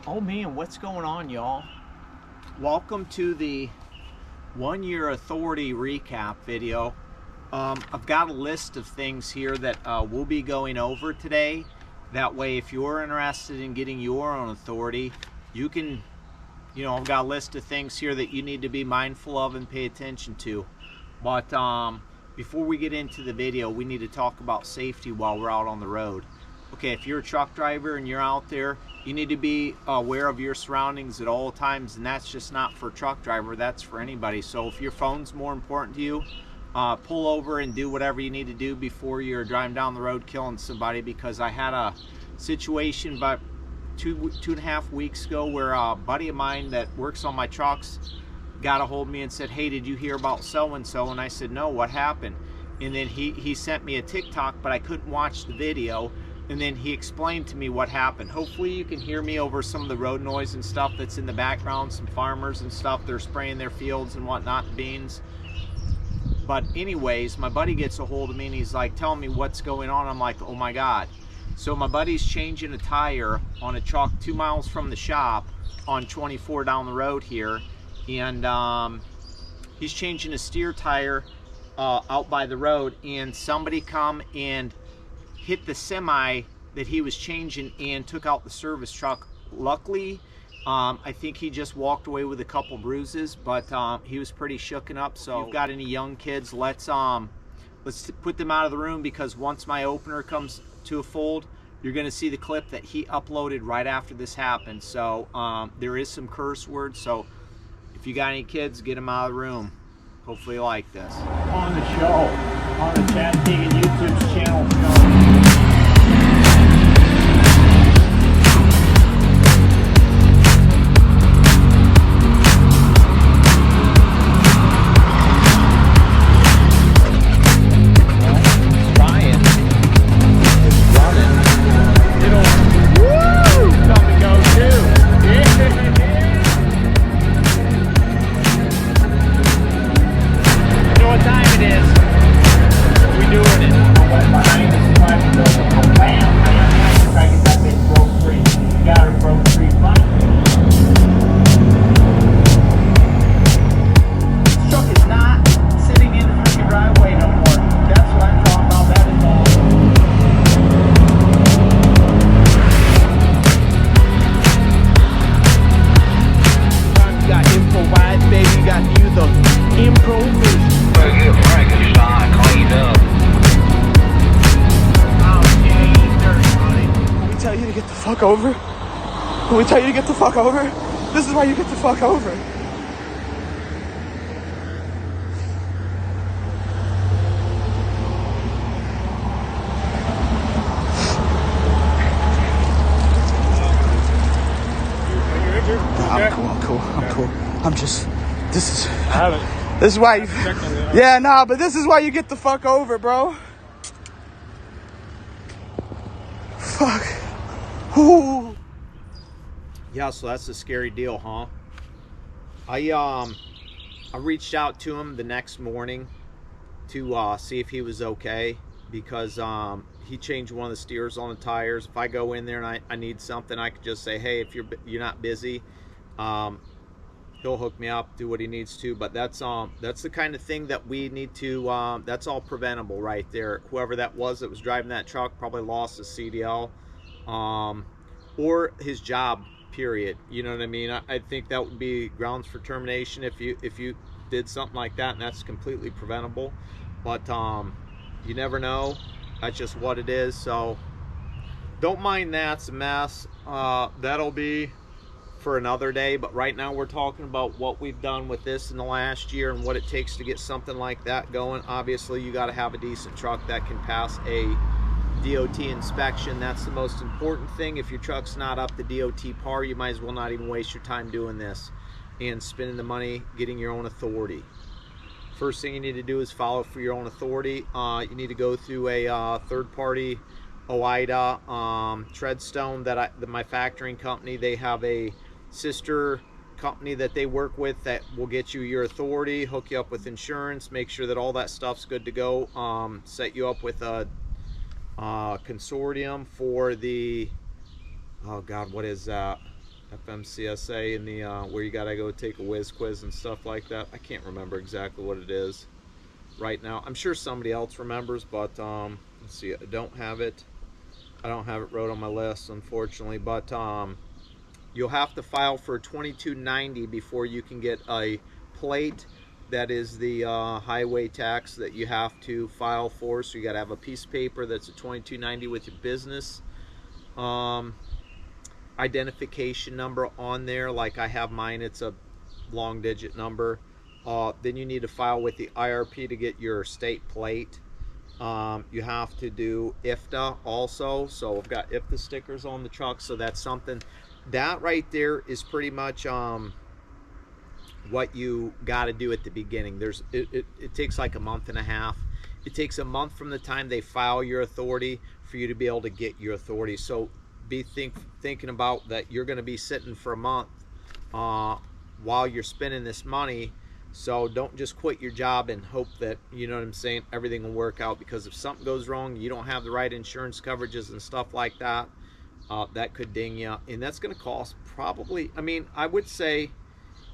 Oh man, what's going on, y'all? Welcome to the 1 year authority recap video. I've got a list of things here that we'll be going over today. That way, if you're interested in getting your own authority, you can, I've got a list of things here that you need to be mindful of and pay attention to. But before we get into the video, we need to talk about safety while we're out on the road. Okay, if you're a truck driver and you're out there, you need to be aware of your surroundings at all times, and that's just not for a truck driver, that's for anybody. So if your phone's more important to you, pull over and do whatever you need to do before you're driving down the road killing somebody, because I had a situation about two and a half weeks ago where a buddy of mine that works on my trucks got a hold of me and said, "Hey, did you hear about so-and-so?" And I said, "No, what happened?" And then he sent me a TikTok, but I couldn't watch the video. And then he explained to me what happened. Hopefully you can hear me over some of the road noise and stuff that's in the background. Some farmers and stuff, they're spraying their fields and whatnot, beans. But anyways, my buddy gets a hold of me and he's like, telling me what's going on. I'm like, oh my God. So my buddy's changing a tire on a truck 2 miles from the shop on 24 down the road here. And he's changing a steer tire out by the road, and somebody come and hit the semi that he was changing and took out the service truck. Luckily, I think he just walked away with a couple bruises, but he was pretty shooken up. So if you've got any young kids, let's put them out of the room, because once my opener comes to a fold, you're going to see the clip that he uploaded right after this happened. So there is some curse words, so if you got any kids, get them out of the room. Hopefully you like this. On the show, on the Chad Keegan YouTube channel show. Over? When we tell you to get the fuck over, this is why you get the fuck over. I'm cool. I'm just, this is why you, yeah, nah, but this is why you get the fuck over, bro. Fuck. Ooh. Yeah, so that's a scary deal, huh? I reached out to him the next morning to see if he was okay, because he changed one of the steers on the tires. If I go in there and I need something, I could just say, hey, if you're not busy, he'll hook me up, do what he needs to. But that's the kind of thing that we need to, that's all preventable right there. Whoever that was driving that truck probably lost his CDL. Or his job, period. You know what I mean? I think that would be grounds for termination if you did something like that, and that's completely preventable. But you never know. That's just what it is. So don't mind that. It's a mess. That'll be for another day. But right now we're talking about what we've done with this in the last year and what it takes to get something like that going. Obviously, you got to have a decent truck that can pass a DOT inspection. That's the most important thing. If your truck's not up to DOT par, you might as well not even waste your time doing this and spending the money getting your own authority. First thing you need to do is follow for your own authority. You need to go through a third-party OOIDA, Treadstone, that my factoring company, they have a sister company that they work with that will get you your authority, hook you up with insurance, make sure that all that stuff's good to go, set you up with a consortium for the, oh God, what is that? FMCSA, in the where you gotta go take a whiz quiz and stuff like that. I can't remember exactly what it is right now. I'm sure somebody else remembers, but let's see. I don't have it wrote on my list, unfortunately, but you'll have to file for $22.90 before you can get a plate. That is the highway tax that you have to file for. So you got to have a piece of paper that's a $22.90 with your business identification number on there. Like I have mine, it's a long digit number. Then you need to file with the IRP to get your state plate. You have to do IFTA also. So I've got IFTA stickers on the truck. So that's something. That right there is pretty much what you got to do at the beginning. It takes like a month and a half. It takes a month from the time they file your authority for you to be able to get your authority. So be thinking about that you're going to be sitting for a month while you're spending this money. So don't just quit your job and hope that, you know what I'm saying, everything will work out, because if something goes wrong, you don't have the right insurance coverages and stuff like that, that could ding you. And that's going to cost probably, I mean, I would say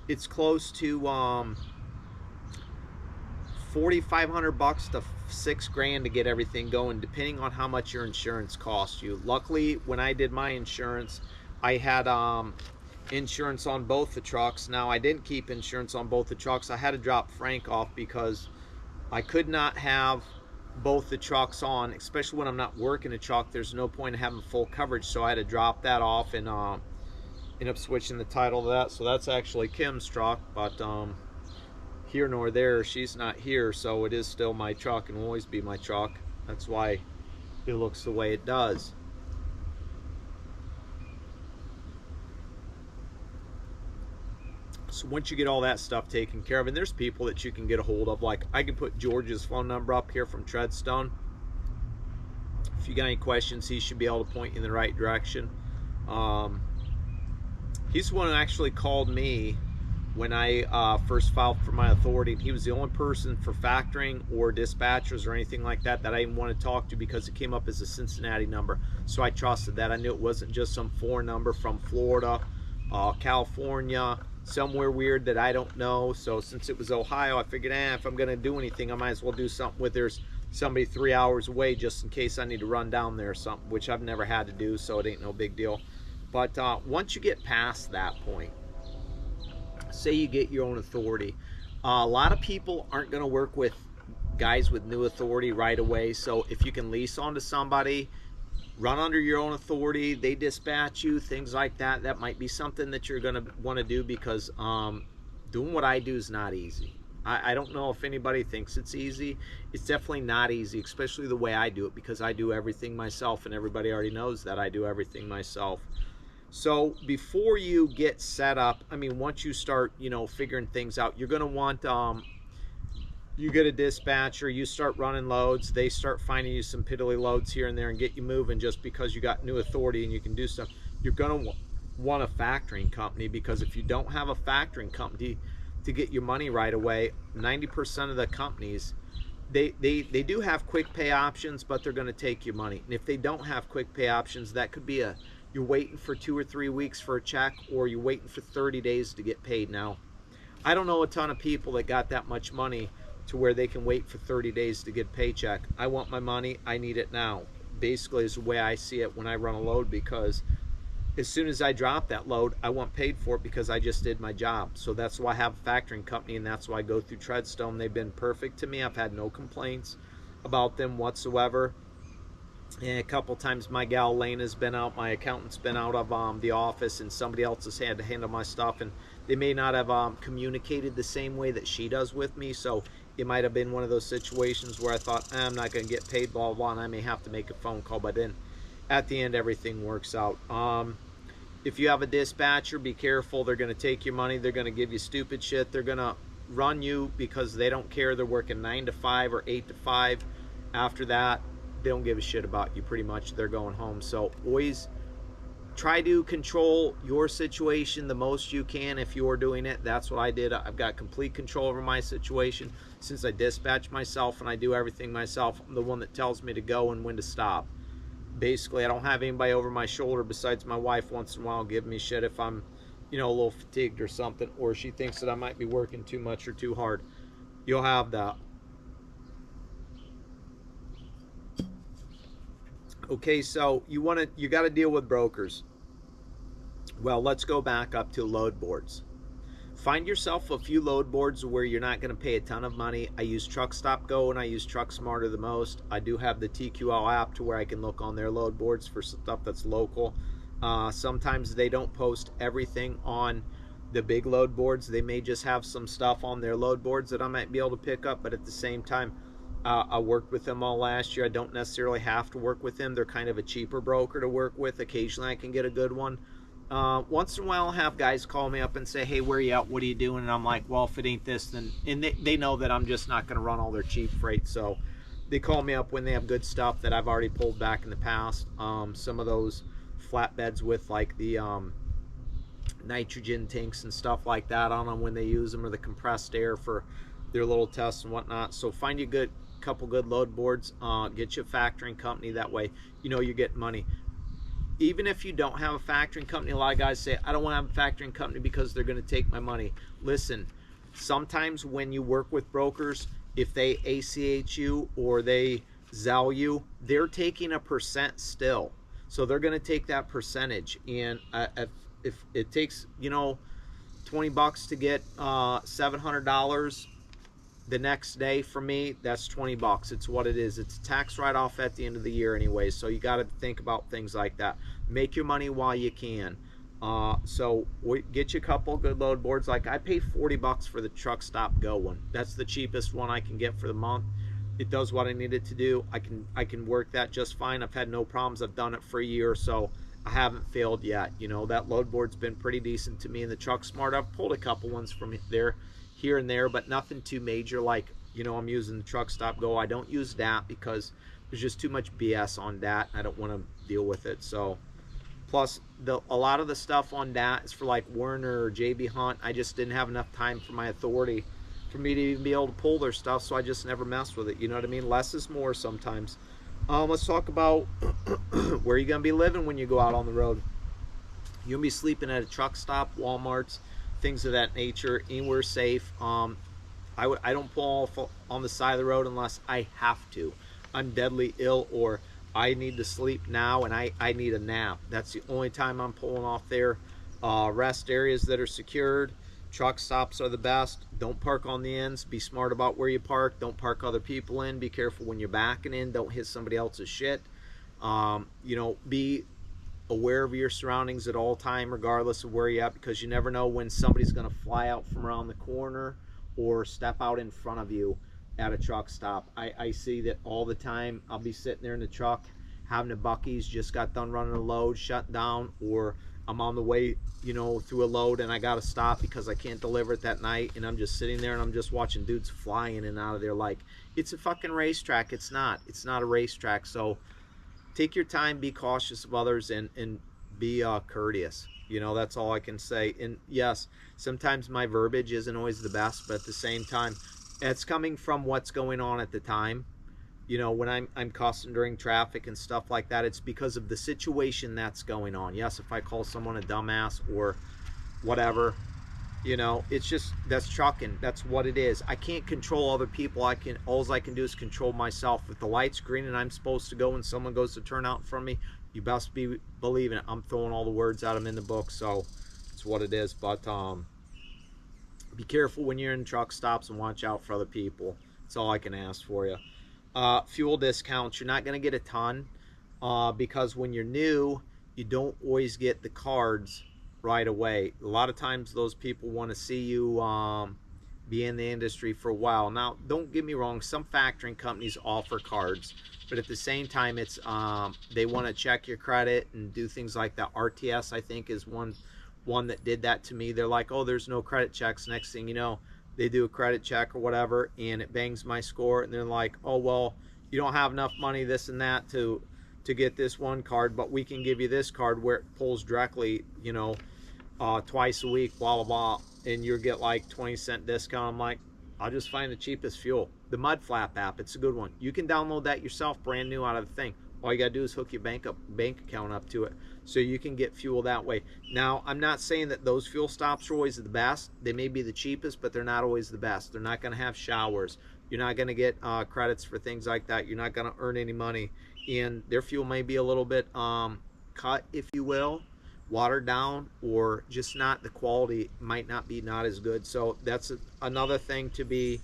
it's close to $4,500 to $6,000 to get everything going, depending on how much your insurance costs you. Luckily, when I did my insurance, I had insurance on both the trucks. Now, I didn't keep insurance on both the trucks. I had to drop Frank off because I could not have both the trucks on, especially when I'm not working a truck. There's no point in having full coverage, so I had to drop that off and end up switching the title to that. So that's actually Kim's truck, but here nor there, she's not here, so it is still my truck and will always be my truck. That's why it looks the way it does. So once you get all that stuff taken care of, and there's people that you can get a hold of, like I can put George's phone number up here from Treadstone. If you got any questions, he should be able to point you in the right direction. He's the one who actually called me when I first filed for my authority. He was the only person for factoring or dispatchers or anything like that that I even want to talk to, because it came up as a Cincinnati number. So I trusted that. I knew it wasn't just some foreign number from Florida, California, somewhere weird that I don't know. So since it was Ohio, I figured, if I'm going to do anything, I might as well do something with there's somebody 3 hours away, just in case I need to run down there or something, which I've never had to do, so it ain't no big deal. But once you get past that point, say you get your own authority, a lot of people aren't going to work with guys with new authority right away. So if you can lease onto somebody, run under your own authority, they dispatch you, things like that, that might be something that you're going to want to do, because doing what I do is not easy. I don't know if anybody thinks it's easy. It's definitely not easy, especially the way I do it, because I do everything myself, and everybody already knows that I do everything myself. So before you get set up, I mean, once you start, you know, figuring things out, you're going to want, you get a dispatcher, you start running loads, they start finding you some piddly loads here and there and get you moving just because you got new authority and you can do stuff. You're going to want a factoring company, because if you don't have a factoring company to get your money right away, 90% of the companies, they do have quick pay options, but they're going to take your money. And if they don't have quick pay options, that could be you're waiting for 2 or 3 weeks for a check, or you're waiting for 30 days to get paid. Now, I don't know a ton of people that got that much money to where they can wait for 30 days to get a paycheck. I want my money, I need it now. Basically is the way I see it when I run a load, because as soon as I drop that load, I want paid for it, because I just did my job. So that's why I have a factoring company, and that's why I go through Treadstone. They've been perfect to me. I've had no complaints about them whatsoever. And a couple times my gal Lena's been out, my accountant's been out of the office, and somebody else has had to handle my stuff, and they may not have communicated the same way that she does with me. So it might have been one of those situations where I thought, I'm not going to get paid, blah, blah, and I may have to make a phone call. But then at the end, everything works out. If you have a dispatcher, be careful. They're going to take your money. They're going to give you stupid shit. They're going to run you because they don't care. They're working 9 to 5 or 8 to 5. After that, they don't give a shit about you. Pretty much they're going home. So always try to control your situation the most you can. If you're doing it, that's what I did. I've got complete control over my situation. Since I dispatch myself and I do everything myself, I'm the one that tells me to go and when to stop. basically I don't have anybody over my shoulder besides my wife once in a while giving me shit if I'm, you know, a little fatigued or something, or she thinks that I might be working too much or too hard. You'll have that. Okay, so you got to deal with brokers. Well, let's go back up to load boards. Find yourself a few load boards where you're not going to pay a ton of money. I use Truckstop Go and I use Truck Smarter the most. I do have the TQL app to where I can look on their load boards for stuff that's local. Sometimes they don't post everything on the big load boards. They may just have some stuff on their load boards that I might be able to pick up, but at the same time, I worked with them all last year. I don't necessarily have to work with them. They're kind of a cheaper broker to work with. Occasionally I can get a good one. Once in a while I'll have guys call me up and say, hey, where are you at? What are you doing? And I'm like, well, if it ain't this, then, and they know that I'm just not going to run all their cheap freight. So they call me up when they have good stuff that I've already pulled back in the past. Some of those flatbeds with like the nitrogen tanks and stuff like that on them when they use them, or the compressed air for their little tests and whatnot. So find you a couple good load boards, get you a factoring company. That way, you know, you're getting money. Even if you don't have a factoring company, a lot of guys say, I don't want to have a factoring company because they're going to take my money. Listen, sometimes when you work with brokers, if they ACH you or they Zelle you, they're taking a percent still. So they're going to take that percentage. And if it takes, you know, $20 to get $700 the next day, for me, that's $20. It's what it is. It's a tax write-off at the end of the year anyway, so you got to think about things like that. Make your money while you can. So get you a couple good load boards. Like I pay $40 for the Truckstop Go one. That's the cheapest one I can get for the month. It does what I need it to do. I can work that just fine. I've had no problems. I've done it for a year, so I haven't failed yet. You know, that load board's been pretty decent to me. In the Truck Smart, I've pulled a couple ones from there, here and there, but nothing too major. Like, you know, I'm using the Truckstop Go. I don't use that because there's just too much BS on that. I don't want to deal with it. So plus a lot of the stuff on that is for like Werner or JB Hunt. I just didn't have enough time for my authority for me to even be able to pull their stuff, so I just never messed with it. You know what I mean? Less is more sometimes. Let's talk about where you're gonna be living when you go out on the road. You'll be sleeping at a truck stop, Walmart's, things of that nature, anywhere safe. I don't pull off on the side of the road unless I have to. I'm deadly ill or I need to sleep now and I need a nap. That's the only time I'm pulling off there. Rest areas that are secured. Truck stops are the best. Don't park on the ends. Be smart about where you park. Don't park other people in. Be careful when you're backing in. Don't hit somebody else's shit. You know, be aware of your surroundings at all time, regardless of where you're at, because you never know when somebody's going to fly out from around the corner or step out in front of you at a truck stop. I see that all the time. I'll be sitting there in the truck having a Buc-ee's, just got done running a load, shut down, or I'm on the way, you know, through a load and I got to stop because I can't deliver it that night, and I'm just sitting there and I'm just watching dudes fly in and out of there like it's a fucking racetrack. It's not a racetrack. So take your time, be cautious of others, and be courteous. You know, that's all I can say. And yes, sometimes my verbiage isn't always the best, but at the same time, it's coming from what's going on at the time. You know, when I'm cussing during traffic and stuff like that, it's because of the situation that's going on. Yes, if I call someone a dumbass or whatever, you know, it's just, that's trucking. That's what it is. I can't control other people. All I can do is control myself. If the light's green and I'm supposed to go and someone goes to turn out from me, you best be believing it. I'm throwing all the words at them in the book. So it's what it is. But be careful when you're in truck stops and watch out for other people. That's all I can ask for you. Fuel discounts, you're not going to get a ton because when you're new, you don't always get the cards right away. A lot of times those people want to see you be in the industry for a while. Now, don't get me wrong, some factoring companies offer cards, but at the same time, it's they want to check your credit and do things like that. RTS, I think, is one that did that to me. They're like, oh, there's no credit checks. Next thing you know, they do a credit check or whatever, and it bangs my score, and they're like, oh, well, you don't have enough money, this and that, to get this one card, but we can give you this card where it pulls directly, you know, twice a week, blah, blah, blah, and you get like 20-cent discount. I'm like, I'll just find the cheapest fuel. The Mud Flap app, it's a good one. You can download that yourself, brand new out of the thing. All you gotta do is hook your bank account up to it, so you can get fuel that way. Now, I'm not saying that those fuel stops are always the best. They may be the cheapest, but they're not always the best. They're not gonna have showers. You're not gonna get credits for things like that. You're not gonna earn any money, and their fuel may be a little bit cut, if you will, watered down, or just not, the quality might not be as good. So that's another thing to be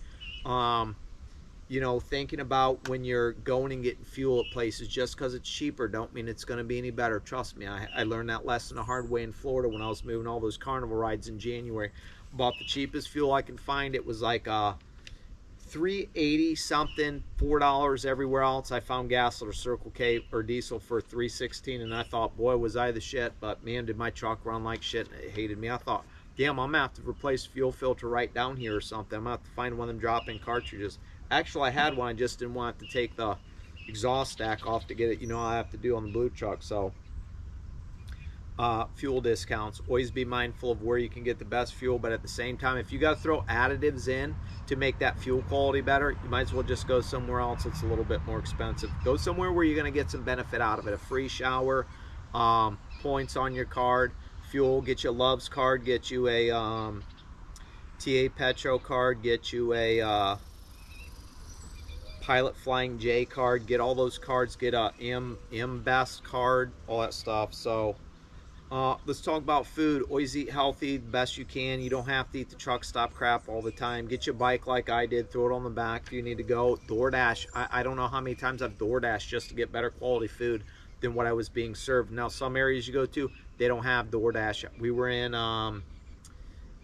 you know, thinking about when you're going and getting fuel at places. Just because it's cheaper don't mean it's going to be any better. Trust me, I learned that lesson the hard way in Florida when I was moving all those carnival rides in January. Bought the cheapest fuel I can find. It was like $3.80 something, $4 everywhere else. I found gas or Circle K or diesel for $3.16, and I thought, boy, was I the shit. But man, did my truck run like shit, and it hated me. I thought, damn, I'm gonna have to replace fuel filter right down here or something. I'm gonna have to find one of them drop-in cartridges. Actually, I had one. I just didn't want to take the exhaust stack off to get it. You know, I have to do on the blue truck. So fuel discounts, always be mindful of where you can get the best fuel, but at the same time, if you got to throw additives in to make that fuel quality better, you might as well just go somewhere else that's a little bit more expensive. Go somewhere where you're going to get some benefit out of it. A free shower, points on your card, fuel, get you a Love's card, get you a TA Petro card, get you a Pilot Flying J card, get all those cards, get a M-Best card, all that stuff. So let's talk about food. Always eat healthy the best you can. You don't have to eat the truck stop crap all the time. Get your bike like I did, throw it on the back if you need to go. DoorDash, I don't know how many times I've DoorDashed just to get better quality food than what I was being served. Now, some areas you go to, they don't have DoorDash. We were in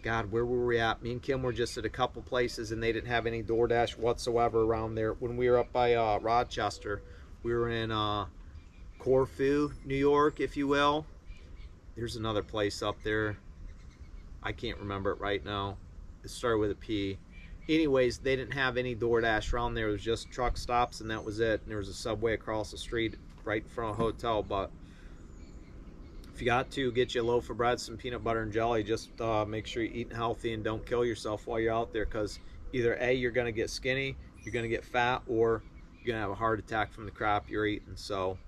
God, where were we at? Me and Kim were just at a couple places, and they didn't have any DoorDash whatsoever around there. When we were up by Rochester, we were in Corfu, New York, if you will. There's another place up there. I can't remember it right now. It started with a P. Anyways, they didn't have any DoorDash around there. It was just truck stops, and that was it. And there was a Subway across the street right in front of a hotel. But if you got to, get you a loaf of bread, some peanut butter and jelly. Just make sure you're eating healthy and don't kill yourself while you're out there, because either A, you're going to get skinny, you're going to get fat, or you're going to have a heart attack from the crap you're eating. So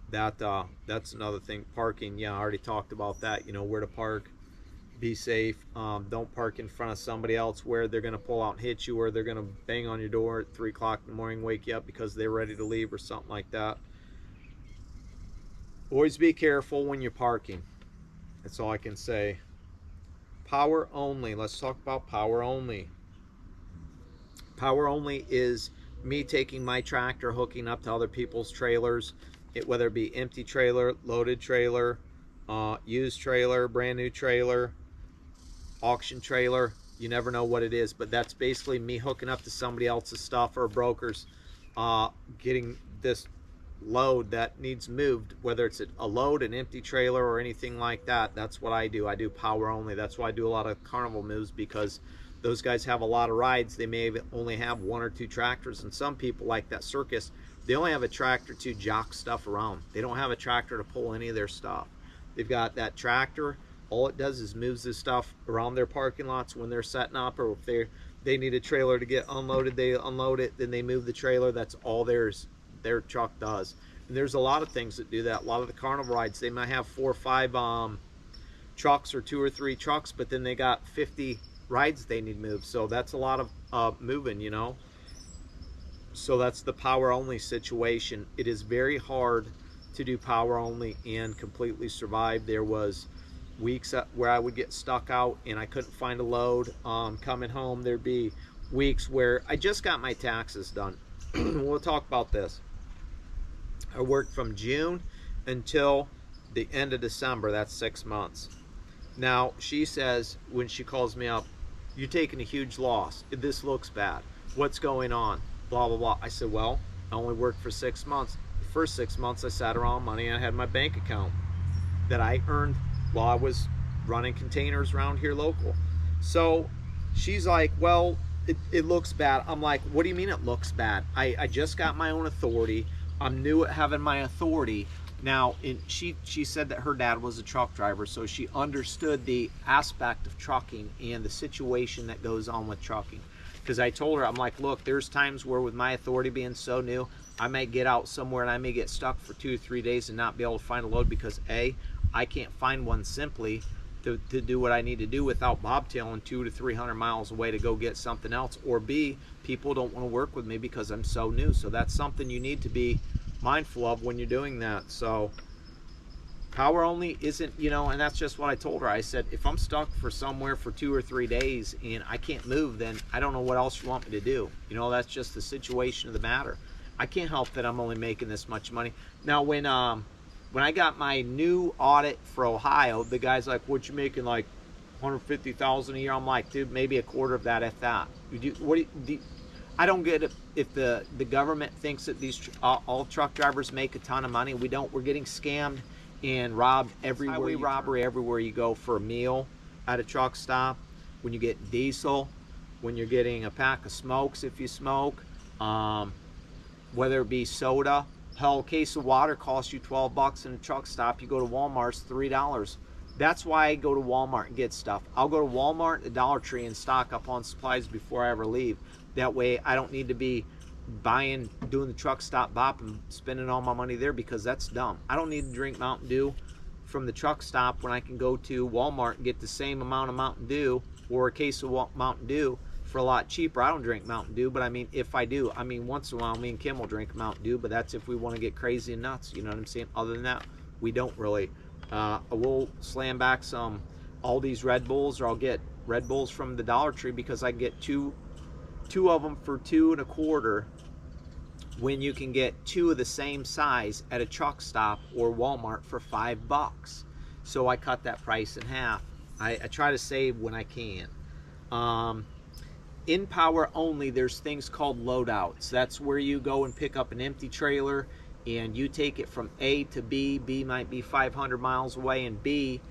that's another thing. Parking, yeah, I already talked about that. You know, where to park, be safe. Don't park in front of somebody else where they're going to pull out and hit you, or they're going to bang on your door at 3 o'clock in the morning, wake you up because they're ready to leave or something like that. Always be careful when you're parking. That's all I can say. Power only. Let's talk about power only. Power only is me taking my tractor, hooking up to other people's trailers, whether it be empty trailer, loaded trailer, used trailer, brand new trailer, auction trailer. You never know what it is, but that's basically me hooking up to somebody else's stuff, or brokers getting this load that needs moved, whether it's a load, an empty trailer, or anything like that. That's what I do. I do power only. That's why I do a lot of carnival moves, because those guys have a lot of rides. They may only have 1 or 2 tractors, and some people, like that circus, they only have a tractor to jock stuff around. They don't have a tractor to pull any of their stuff. They've got that tractor. All it does is moves this stuff around their parking lots when they're setting up, or if they need a trailer to get unloaded, they unload it, then they move the trailer. That's all their truck does. And there's a lot of things that do that. A lot of the carnival rides, they might have 4 or 5 trucks, or 2 or 3 trucks, but then they got 50 rides they need moved. So that's a lot of moving, you know. So that's the power only situation. It is very hard to do power only and completely survive. There was weeks where I would get stuck out and I couldn't find a load. Coming home, there'd be weeks where I just got my taxes done. We'll talk about this. I worked from June until the end of December. That's 6 months. Now, she says, when she calls me up, you're taking a huge loss. This looks bad. What's going on? Blah, blah, blah. I said, well, I only worked for 6 months. The first 6 months, I sat around money, and I had my bank account that I earned while I was running containers around here local. So she's like, well, it looks bad. I'm like, what do you mean it looks bad? I just got my own authority. I'm new at having my authority. Now, she said that her dad was a truck driver, so she understood the aspect of trucking and the situation that goes on with trucking. Because I told her, I'm like, look, there's times where with my authority being so new, I may get out somewhere and I may get stuck for 2 or 3 days and not be able to find a load because A, I can't find one simply to do what I need to do without bobtailing 200 to 300 miles away to go get something else, or B, people don't want to work with me because I'm so new. So that's something you need to be mindful of when you're doing that. So power only isn't, you know, and that's just what I told her. I said, if I'm stuck for somewhere for 2 or 3 days and I can't move, then I don't know what else you want me to do. You know, that's just the situation of the matter. I can't help that I'm only making this much money. Now, when I got my new audit for Ohio, the guy's like, what you making, like $150,000 a year? I'm like, dude, maybe a quarter of that, if that. I don't get it if the government thinks that these all truck drivers make a ton of money. We don't. We're getting scammed and robbed everywhere. Highway robbery everywhere you go for a meal at a truck stop. When you get diesel, when you're getting a pack of smokes if you smoke, whether it be soda. Hell, a case of water costs you 12 bucks in a truck stop. You go to Walmart, it's $3. That's why I go to Walmart and get stuff. I'll go to Walmart and Dollar Tree and stock up on supplies before I ever leave. That way I don't need to be doing the truck stop bop and spending all my money there, because that's dumb. I don't need to drink Mountain Dew from the truck stop when I can go to Walmart and get the same amount of Mountain Dew or a case of Mountain Dew for a lot cheaper. I don't drink Mountain Dew, but I mean, if I do, I mean, once in a while, me and Kim will drink Mountain Dew, but that's if we want to get crazy and nuts, you know what I'm saying? Other than that, we don't really. We'll slam back some Aldi's Red Bulls, or I'll get Red Bulls from the Dollar Tree because I get two of them for $2 1/4 when you can get 2 of the same size at a truck stop or Walmart for $5. So I cut that price in half. I try to save when I can. In power only, there's things called loadouts. That's where you go and pick up an empty trailer and you take it from A to B. B might be 500 miles away, and B,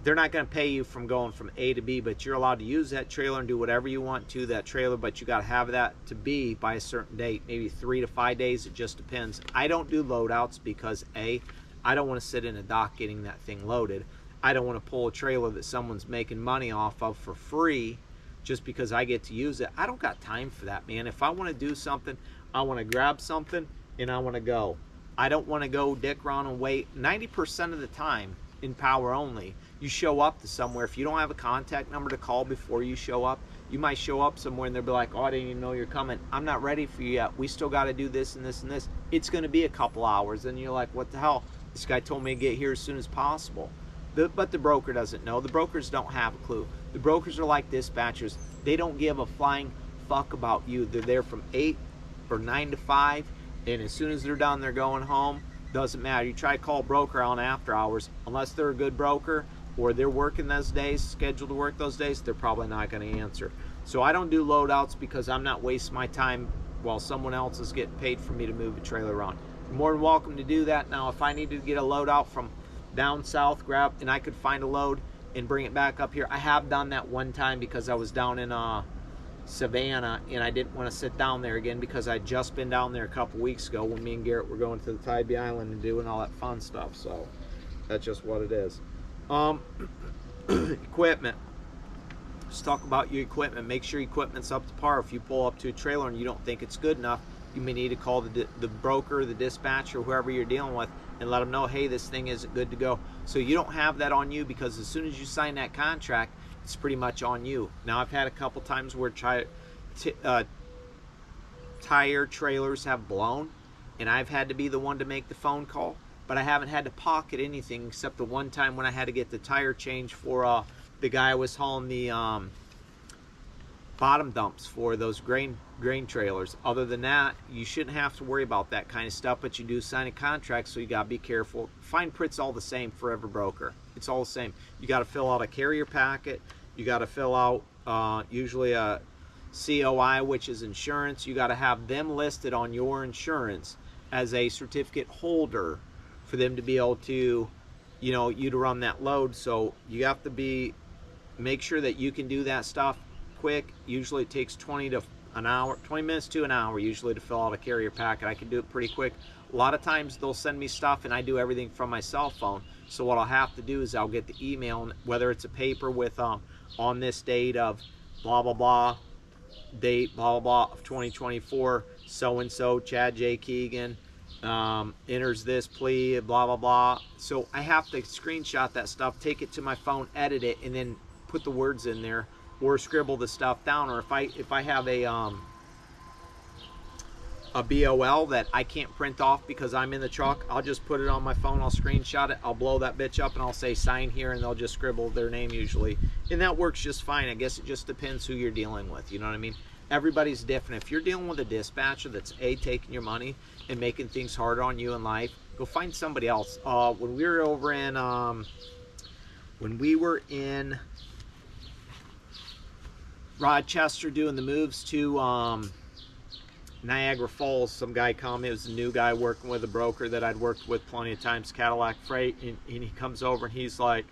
they're not going to pay you from going from A to B, but you're allowed to use that trailer and do whatever you want to that trailer, but you got to have that to B by a certain date, maybe 3 to 5 days. It just depends. I don't do loadouts because A, I don't want to sit in a dock getting that thing loaded. I don't want to pull a trailer that someone's making money off of for free just because I get to use it. I don't got time for that, man. If I want to do something, I want to grab something and I want to go. I don't want to go dick around and wait. 90% of the time in power only, you show up to somewhere. If you don't have a contact number to call before you show up, you might show up somewhere and they'll be like, oh, I didn't even know you're coming. I'm not ready for you yet. We still got to do this and this and this. It's going to be a couple hours. And you're like, what the hell? This guy told me to get here as soon as possible. But the broker doesn't know. The brokers don't have a clue. The brokers are like dispatchers. They don't give a flying fuck about you. They're there from 8 or 9 to 5, and as soon as they're done, they're going home. Doesn't matter. You try to call a broker on after hours, unless they're a good broker or they're working those days, scheduled to work those days, they're probably not going to answer. So I don't do loadouts because I'm not wasting my time while someone else is getting paid for me to move a trailer around. You're more than welcome to do that. Now, if I needed to get a loadout from down south, and I could find a load and bring it back up here. I have done that one time because I was down in Savannah and I didn't want to sit down there again because I'd just been down there a couple weeks ago when me and Garrett were going to the Tybee Island and doing all that fun stuff. So that's just what it is. Equipment. Let's talk about your equipment. Make sure your equipment's up to par. If you pull up to a trailer and you don't think it's good enough, you may need to call the broker, the dispatcher, whoever you're dealing with, and let them know, hey, this thing isn't good to go. So you don't have that on you, because as soon as you sign that contract, it's pretty much on you. Now, I've had a couple times where tire trailers have blown, and I've had to be the one to make the phone call, but I haven't had to pocket anything except the one time when I had to get the tire change for the guy I was hauling the bottom dumps for those grain trailers. Other than that, you shouldn't have to worry about that kind of stuff, but you do sign a contract, so you got to be careful. Fine print's all the same for every broker. It's all the same. You got to fill out a carrier packet. You got to fill out usually a COI, which is insurance. You got to have them listed on your insurance as a certificate holder for them to be able to, you know, you to run that load. So you have to make sure that you can do that stuff quick. Usually it takes 20 minutes to an hour usually to fill out a carrier packet. I can do it pretty quick. A lot of times they'll send me stuff and I do everything from my cell phone. So what I'll have to do is I'll get the email, whether it's a paper with on this date of blah blah blah, date blah blah blah of 2024, so-and-so, Chad J. Keegan, enters this plea, blah, blah, blah. So I have to screenshot that stuff, take it to my phone, edit it, and then put the words in there, or scribble the stuff down. Or if I have a BOL that I can't print off because I'm in the truck, I'll just put it on my phone, I'll screenshot it, I'll blow that bitch up, and I'll say sign here, and they'll just scribble their name usually. And that works just fine. I guess it just depends who you're dealing with, you know what I mean? Everybody's different. If you're dealing with a dispatcher that's taking your money and making things harder on you in life, go find somebody else. When we were over in Rochester doing the moves to Niagara Falls, some guy called me. It was a new guy working with a broker that I'd worked with plenty of times, Cadillac Freight, and he comes over and he's like,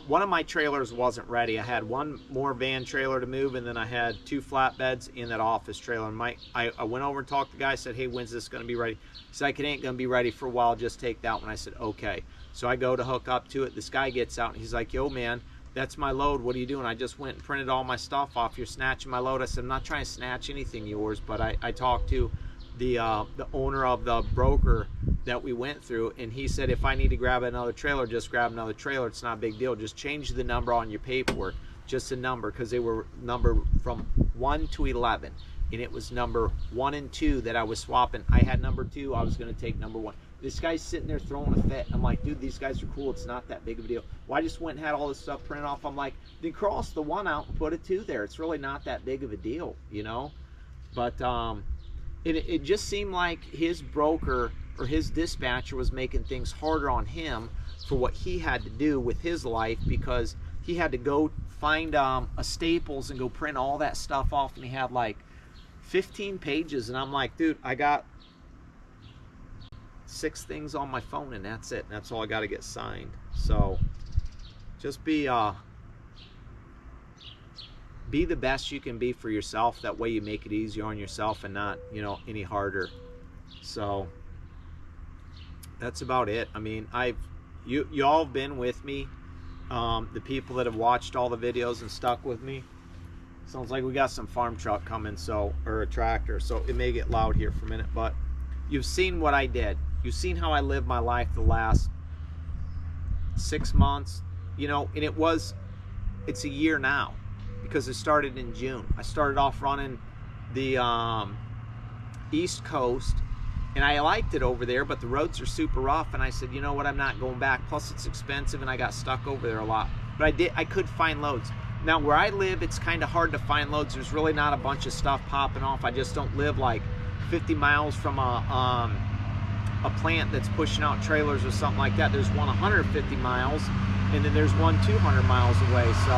one of my trailers wasn't ready. I had one more van trailer to move, and then I had 2 flatbeds in that office trailer. And I went over and talked to the guy, said, hey, when's this going to be ready? He's like, it ain't going to be ready for a while, just take that one. I said, okay. So I go to hook up to it. This guy gets out, and he's like, yo, man, that's my load. What are you doing? I just went and printed all my stuff off. You're snatching my load. I said, I'm not trying to snatch anything yours, but I talked to the owner of the broker that we went through, and he said, if I need to grab another trailer, just grab another trailer. It's not a big deal. Just change the number on your paperwork, just a number, because they were numbered from 1 to 11, and it was number 1 and 2 that I was swapping. I had number 2. I was going to take number 1. This guy's sitting there throwing a fit. I'm like, dude, these guys are cool. It's not that big of a deal. Well, I just went and had all this stuff printed off. I'm like, then cross the 1 out and put a 2 there. It's really not that big of a deal, you know? But it just seemed like his broker or his dispatcher was making things harder on him for what he had to do with his life, because he had to go find a Staples and go print all that stuff off, and he had like 15 pages. And I'm like, dude, I got 6 things on my phone, and that's it. That's all I got to get signed. So just be the best you can be for yourself. That way you make it easier on yourself and not, you know, any harder. So that's about it. I mean, you all have been with me, the people that have watched all the videos and stuck with me. Sounds like we got some farm truck coming, so, or a tractor, so it may get loud here for a minute, but you've seen what I did. You've seen how I lived my life the last 6 months, you know, and it's a year now, because it started in June. I started off running the East Coast, and I liked it over there, but the roads are super rough, and I said, you know what, I'm not going back. Plus it's expensive, and I got stuck over there a lot. But I could find loads. Now where I live, it's kind of hard to find loads. There's really not a bunch of stuff popping off. I just don't live like 50 miles from a plant that's pushing out trailers or something like that. There's one 150 miles, and then there's one 200 miles away. So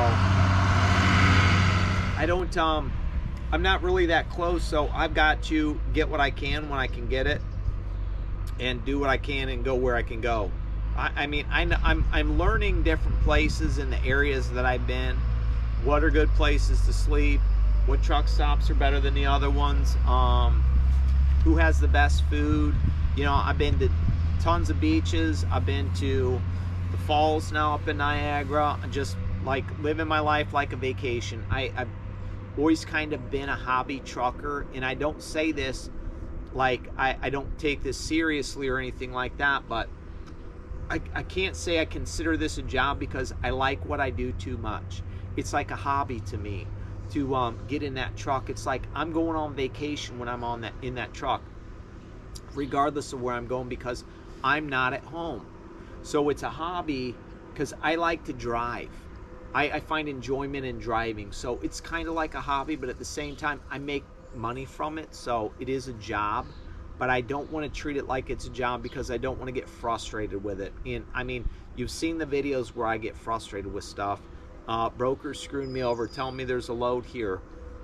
I don't, I'm not really that close, so I've got to get what I can when I can get it, and do what I can and go where I can go. I mean, I'm learning different places in the areas that I've been. What are good places to sleep? What truck stops are better than the other ones? Who has the best food? You know, I've been to tons of beaches. I've been to the falls now up in Niagara. I'm just like living my life like a vacation. I've always kind of been a hobby trucker, and I don't say this like I don't take this seriously or anything like that, but I can't say I consider this a job, because I like what I do too much. It's like a hobby to me to get in that truck. It's like I'm going on vacation when I'm in that truck, regardless of where I'm going, because I'm not at home. So it's a hobby because I like to drive. I find enjoyment in driving. So it's kind of like a hobby, but at the same time, I make money from it. So it is a job, but I don't want to treat it like it's a job, because I don't want to get frustrated with it. And I mean, you've seen the videos where I get frustrated with stuff. Brokers screwing me over, telling me there's a load here,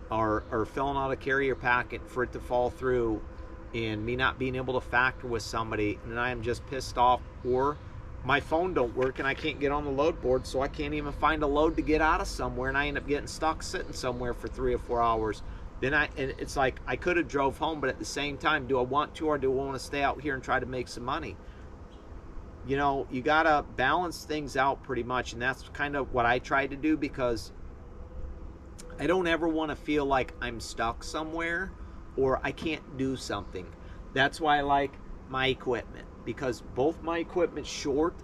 or filling out a carrier packet for it to fall through, and me not being able to factor with somebody, and I am just pissed off. Or my phone don't work and I can't get on the load board, so I can't even find a load to get out of somewhere, and I end up getting stuck sitting somewhere for 3 or 4 hours. And it's like I could have drove home, but at the same time, do I want to, or do I want to stay out here and try to make some money? You know, you gotta balance things out pretty much, and that's kind of what I try to do, because I don't ever want to feel like I'm stuck somewhere, or I can't do something. That's why I like my equipment, because both my equipment's short.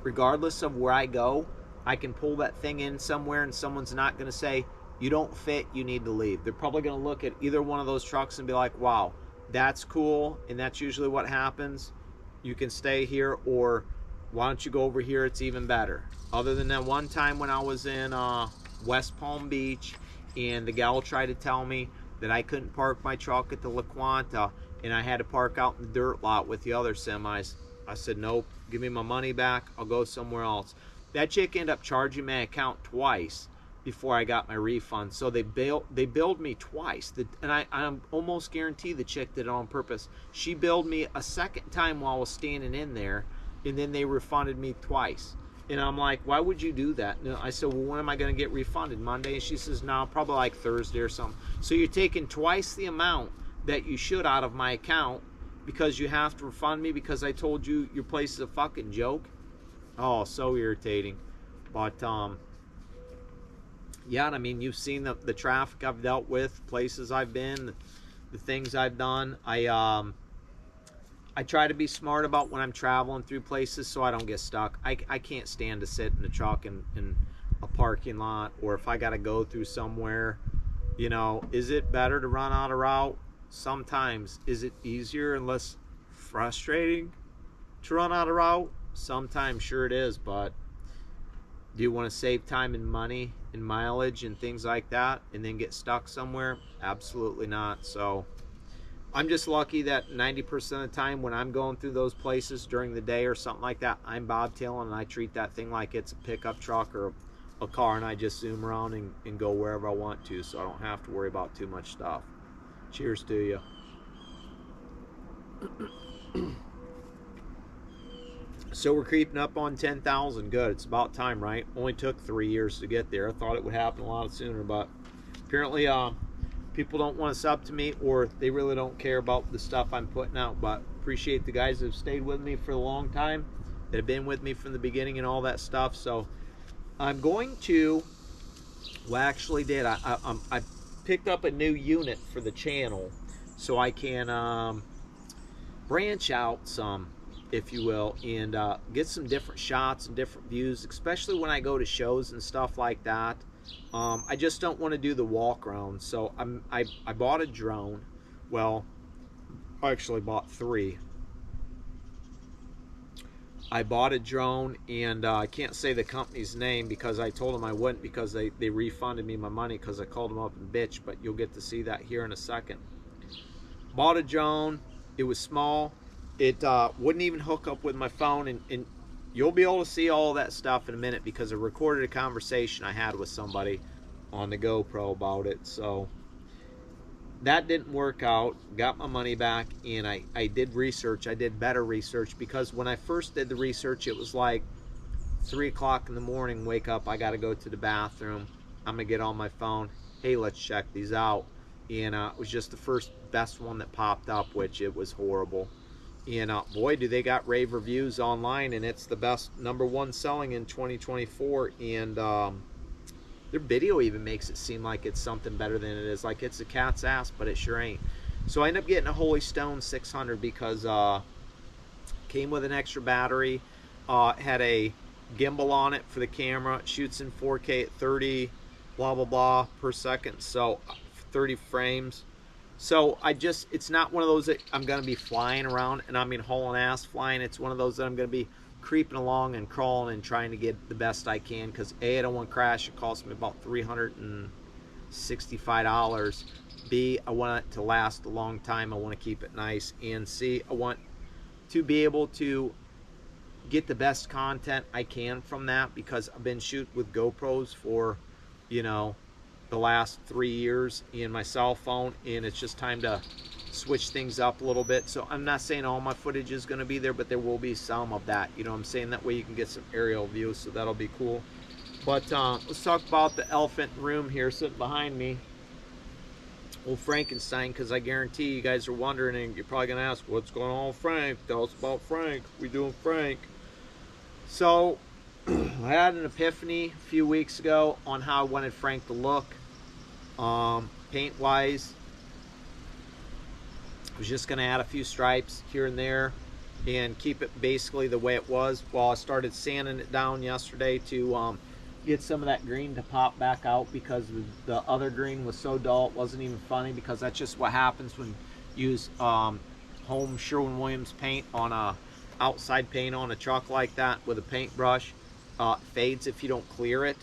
Regardless of where I go, I can pull that thing in somewhere and someone's not going to say, you don't fit, you need to leave. They're probably going to look at either one of those trucks and be like, wow, that's cool, and that's usually what happens. You can stay here, or why don't you go over here, it's even better. Other than that one time when I was in West Palm Beach, and the gal tried to tell me that I couldn't park my truck at the La Quinta, and I had to park out in the dirt lot with the other semis. I said, nope, give me my money back, I'll go somewhere else. That chick ended up charging my account twice before I got my refund. So they billed me twice. And I'm almost guaranteed the chick did it on purpose. She billed me a second time while I was standing in there, and then they refunded me twice. And I'm like, why would you do that? And I said, well, when am I going to get refunded? Monday? And she says, no, probably like Thursday or something. So you're taking twice the amount that you should out of my account because you have to refund me because I told you your place is a fucking joke. Oh, so irritating. But yeah, I mean, you've seen the traffic I've dealt with, places I've been, the things I've done. I try to be smart about when I'm traveling through places so I don't get stuck. I can't stand to sit in the truck in a parking lot, or if I got to go through somewhere. You know, is it better to run out of route? Sometimes. Is it easier and less frustrating to run out of route? Sometimes, sure it is, but do you want to save time and money and mileage and things like that and then get stuck somewhere? Absolutely not. So I'm just lucky that 90% of the time when I'm going through those places during the day or something like that, I'm bobtailing and I treat that thing like it's a pickup truck or a car, and I just zoom around and go wherever I want to, so I don't have to worry about too much stuff. Cheers to you. So we're creeping up on 10,000. Good. It's about time, right? Only took 3 years to get there. I thought it would happen a lot sooner, but apparently people don't want to sub to me, or they really don't care about the stuff I'm putting out. But appreciate the guys that have stayed with me for a long time, that have been with me from the beginning and all that stuff. So I'm going to, well, I actually did. I picked up a new unit for the channel so I can branch out some, if you will, and get some different shots and different views, especially when I go to shows and stuff like that. I just don't want to do the walk around, so I bought a drone. Well, I actually bought 3. I bought a drone, and I can't say the company's name because I told them I wouldn't, because they refunded me my money because I called them up and bitched, but you'll get to see that here in a second. Bought a drone. It was small. It wouldn't even hook up with my phone, and you'll be able to see all that stuff in a minute because I recorded a conversation I had with somebody on the GoPro about it. So that didn't work out. Got my money back, and I did research. I did better research, because when I first did the research, it was like 3 o'clock in the morning, wake up, I got to go to the bathroom. I'm going to get on my phone. Hey, let's check these out. And it was just the first best one that popped up, which it was horrible. And boy, do they got rave reviews online, and it's the best #1 selling in 2024. And their video even makes it seem like it's something better than it is. Like it's a cat's ass, but it sure ain't. So I ended up getting a Holy Stone 600 because came with an extra battery, had a gimbal on it for the camera. It shoots in 4K at 30 blah blah blah per second, so 30 frames. So it's not one of those that I'm going to be flying around, and I mean hauling ass flying. It's one of those that I'm going to be creeping along and crawling and trying to get the best I can, because A, I don't want to crash. It cost me about $365. B, I want it to last a long time. I want to keep it nice. And C, I want to be able to get the best content I can from that, because I've been shooting with GoPros for, you know, the last 3 years in my cell phone, and it's just time to switch things up a little bit. So I'm not saying all my footage is going to be there, but there will be some of that, you know what I'm saying? That way you can get some aerial views, so that'll be cool. But let's talk about the elephant in the room here sitting behind me, old Frankenstein, because I guarantee you guys are wondering, and you're probably going to ask, what's going on with Frank? Tell us about Frank. We doing Frank. So I had an epiphany a few weeks ago on how I wanted Frank to look, paint wise. was just going to add a few stripes here and there and keep it basically the way it was. Well, I started sanding it down yesterday to get some of that green to pop back out, because the other green was so dull it wasn't even funny, because that's just what happens when you use home Sherwin-Williams paint on a outside paint on a truck like that with a paintbrush. It fades if you don't clear it.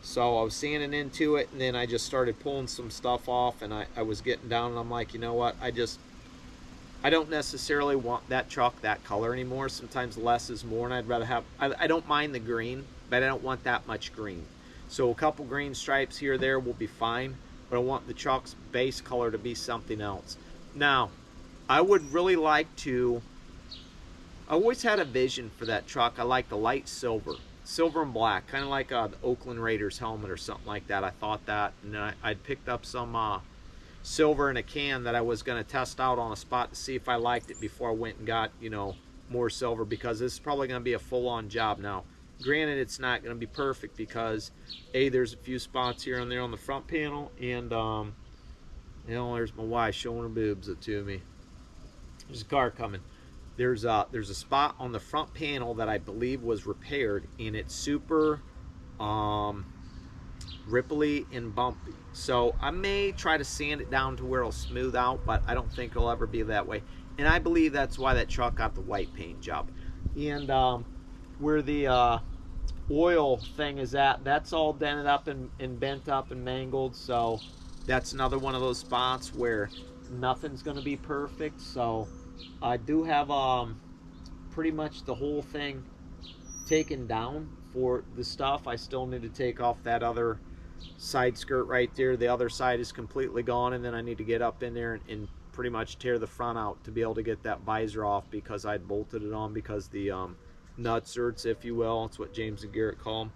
So I was sanding into it, and then I just started pulling some stuff off, and I was getting down, and I'm like, you know what, I don't necessarily want that truck that color anymore. Sometimes less is more, and I'd rather have, I don't mind the green, but I don't want that much green. So a couple green stripes here or there will be fine, but I want the truck's base color to be something else. Now, I would really like to, I always had a vision for that truck. I like the light silver and black, kind of like the Oakland Raiders helmet or something like that. I thought that, and then I'd picked up some silver in a can that I was going to test out on a spot to see if I liked it before I went and got, you know, more silver, because this is probably going to be a full-on job. Now, granted, it's not going to be perfect, because there's a few spots here and there on the front panel, and you know, there's my wife showing her boobs to me. There's a car coming. There's a spot on the front panel that I believe was repaired, and it's super ripply and bumpy. So I may try to sand it down to where it'll smooth out, but I don't think it'll ever be that way. And I believe that's why that truck got the white paint job. And where the oil thing is at, that's all dented up and bent up and mangled. So that's another one of those spots where nothing's going to be perfect. So I do have pretty much the whole thing taken down for the stuff. I still need to take off that other side skirt right there. The other side is completely gone, and then I need to get up in there and pretty much tear the front out to be able to get that visor off, because I'd bolted it on, because the nutserts, if you will, it's what James and Garrett call them,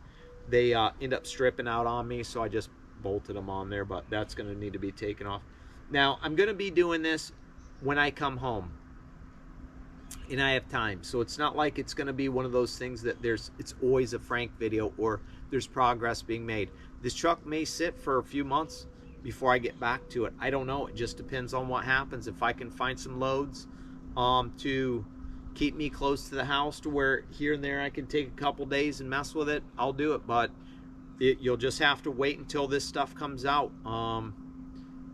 they end up stripping out on me, so I just bolted them on there. But that's going to need to be taken off. Now, I'm going to be doing this when I come home and I have time, so it's not like it's going to be one of those things that it's always a Frank video or there's progress being made. This truck may sit for a few months before I get back to it. I don't know. It just depends on what happens. If I can find some loads to keep me close to the house to where here and there I can take a couple days and mess with it, I'll do it. But you'll just have to wait until this stuff comes out.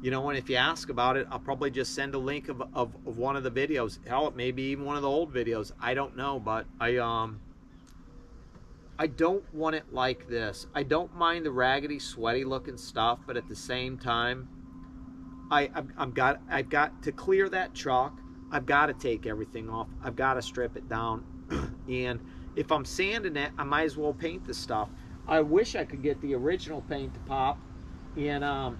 You know, and if you ask about it, I'll probably just send a link of one of the videos. Hell, it may be even one of the old videos. I don't know, but I don't want it like this. I don't mind the raggedy, sweaty looking stuff, but at the same time, I've got to clear that truck. I've got to take everything off. I've got to strip it down. And if I'm sanding it, I might as well paint the stuff. I wish I could get the original paint to pop and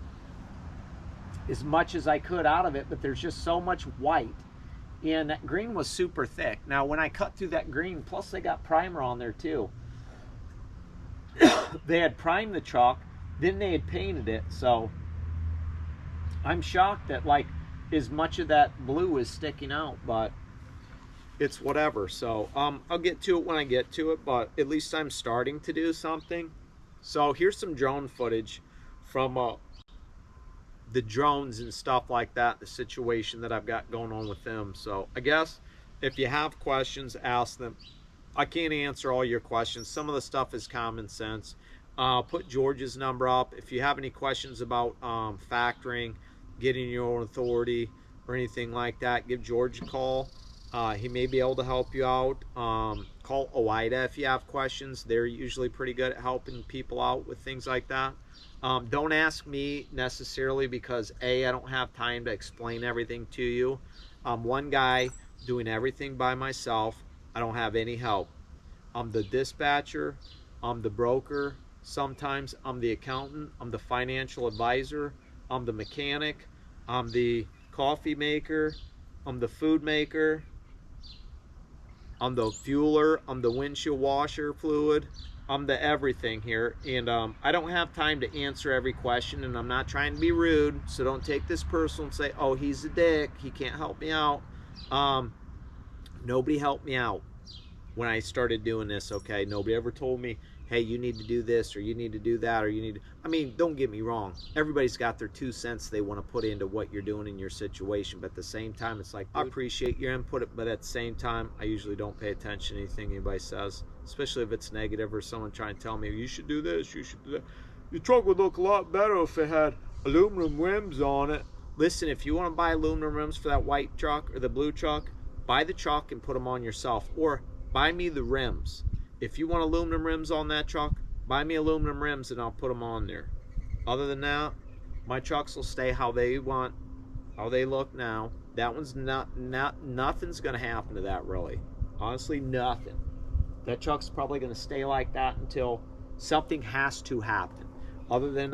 as much as I could out of it, but there's just so much white. And that green was super thick. Now, when I cut through that green, plus they got primer on there too. They had primed the truck, then they had painted it. So I'm shocked that like as much of that blue is sticking out, but it's whatever. So I'll get to it when I get to it, but at least I'm starting to do something. So here's some drone footage from the drones and stuff like that, the situation that I've got going on with them. So I guess if you have questions, ask them. I can't answer all your questions. Some of the stuff is common sense. Put George's number up. If you have any questions about factoring, getting your own authority, or anything like that, give George a call. He may be able to help you out. Call OIDA if you have questions. They're usually pretty good at helping people out with things like that. Don't ask me necessarily, because I don't have time to explain everything to you. I'm one guy doing everything by myself. I don't have any help. I'm the dispatcher, I'm the broker, sometimes I'm the accountant, I'm the financial advisor, I'm the mechanic, I'm the coffee maker, I'm the food maker, I'm the fueler, I'm the windshield washer fluid, I'm the everything here. And I don't have time to answer every question, and I'm not trying to be rude, so don't take this personal and say, oh, he's a dick, he can't help me out. Nobody helped me out when I started doing this, okay? Nobody ever told me, hey, you need to do this, or you need to do that, or you need to, I mean, don't get me wrong. Everybody's got their 2 cents they want to put into what you're doing in your situation. But at the same time, it's like, I appreciate your input, but at the same time, I usually don't pay attention to anything anybody says, especially if it's negative or someone trying to tell me, you should do this, you should do that. Your truck would look a lot better if it had aluminum rims on it. Listen, if you want to buy aluminum rims for that white truck or the blue truck, buy the truck and put them on yourself, or buy me the rims. If you want aluminum rims on that truck, buy me aluminum rims and I'll put them on there. Other than that, my trucks will stay how they want, how they look now. That one's nothing's going to happen to that, really. Honestly, nothing. That truck's probably going to stay like that until something has to happen. Other than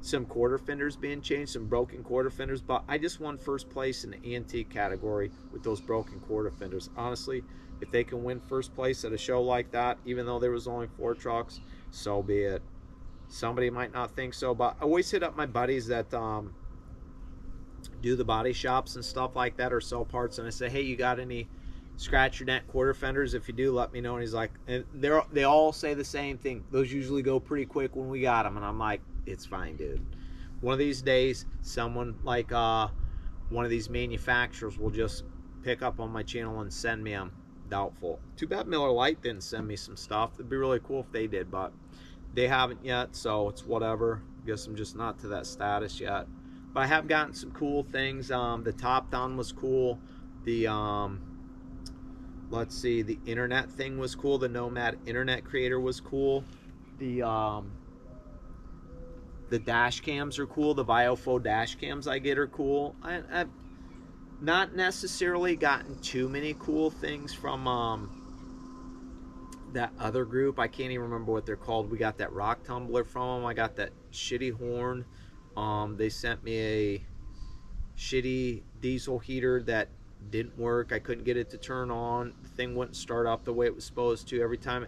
some quarter fenders being changed, some broken quarter fenders. But I just won first place in the antique category with those broken quarter fenders. Honestly, if they can win first place at a show like that, even though there was only 4 trucks, so be it. Somebody might not think so, but I always hit up my buddies that do the body shops and stuff like that, or sell parts, and I say, hey, you got any scratch your neck quarter fenders? If you do, let me know. And he's like, and they all say the same thing. Those usually go pretty quick when we got them. And I'm like, it's fine, dude. One of these days, someone like one of these manufacturers will just pick up on my channel and send me them. Doubtful. Too bad Miller Lite didn't send me some stuff. It'd be really cool if they did, but they haven't yet, so it's whatever. Guess I'm just not to that status yet. But I have gotten some cool things. The top down was cool. The let's see, the internet thing was cool. The Nomad Internet Creator was cool. The dash cams are cool. The Biofo dash cams I get are cool. I've not necessarily gotten too many cool things from that other group. I can't even remember what they're called. We got that rock tumbler from them. I got that shitty horn. They sent me a shitty diesel heater that didn't work. I couldn't get it to turn on. The thing wouldn't start up the way it was supposed to. Every time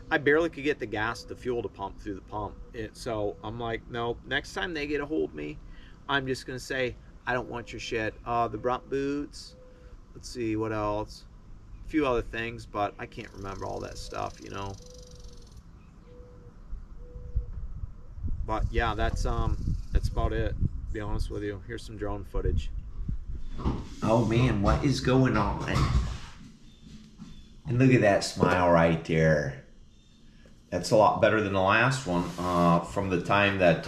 I barely could get the fuel to pump through the pump. So I'm like, no, next time they get a hold of me, I'm just gonna say, I don't want your shit. The Brunt boots. Let's see, what else? A few other things, but I can't remember all that stuff, you know. But yeah, that's about it, to be honest with you. Here's some drone footage. Oh man, what is going on? And look at that smile right there. That's a lot better than the last one from the time that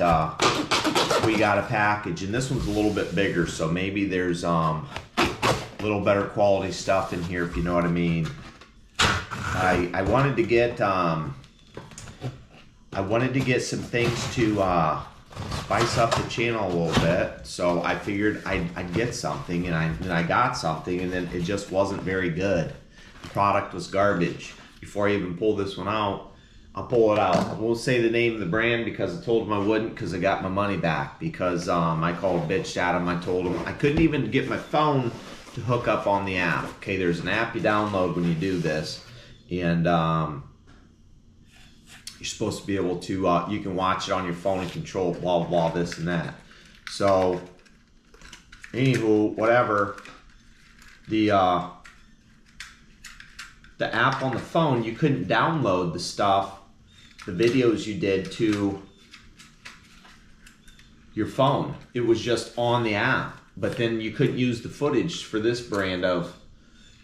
we got a package. And this one's a little bit bigger, so maybe there's a little better quality stuff in here, if you know what I mean. I wanted to get some things to spice up the channel a little bit, so I figured I'd get something, and I got something, and then it just wasn't very good. The product was garbage. Before I even pull this one out, I'll pull it out. I won't say the name of the brand because I told him I wouldn't, because I got my money back, because I called bitch at him. I told him I couldn't even get my phone to hook up on the app. Okay, there's an app you download when you do this, and you're supposed to be able to, you can watch it on your phone and control blah, blah, this and that. So, anywho, whatever, the app on the phone, you couldn't download the stuff, the videos you did to your phone. It was just on the app. But then you couldn't use the footage for this brand of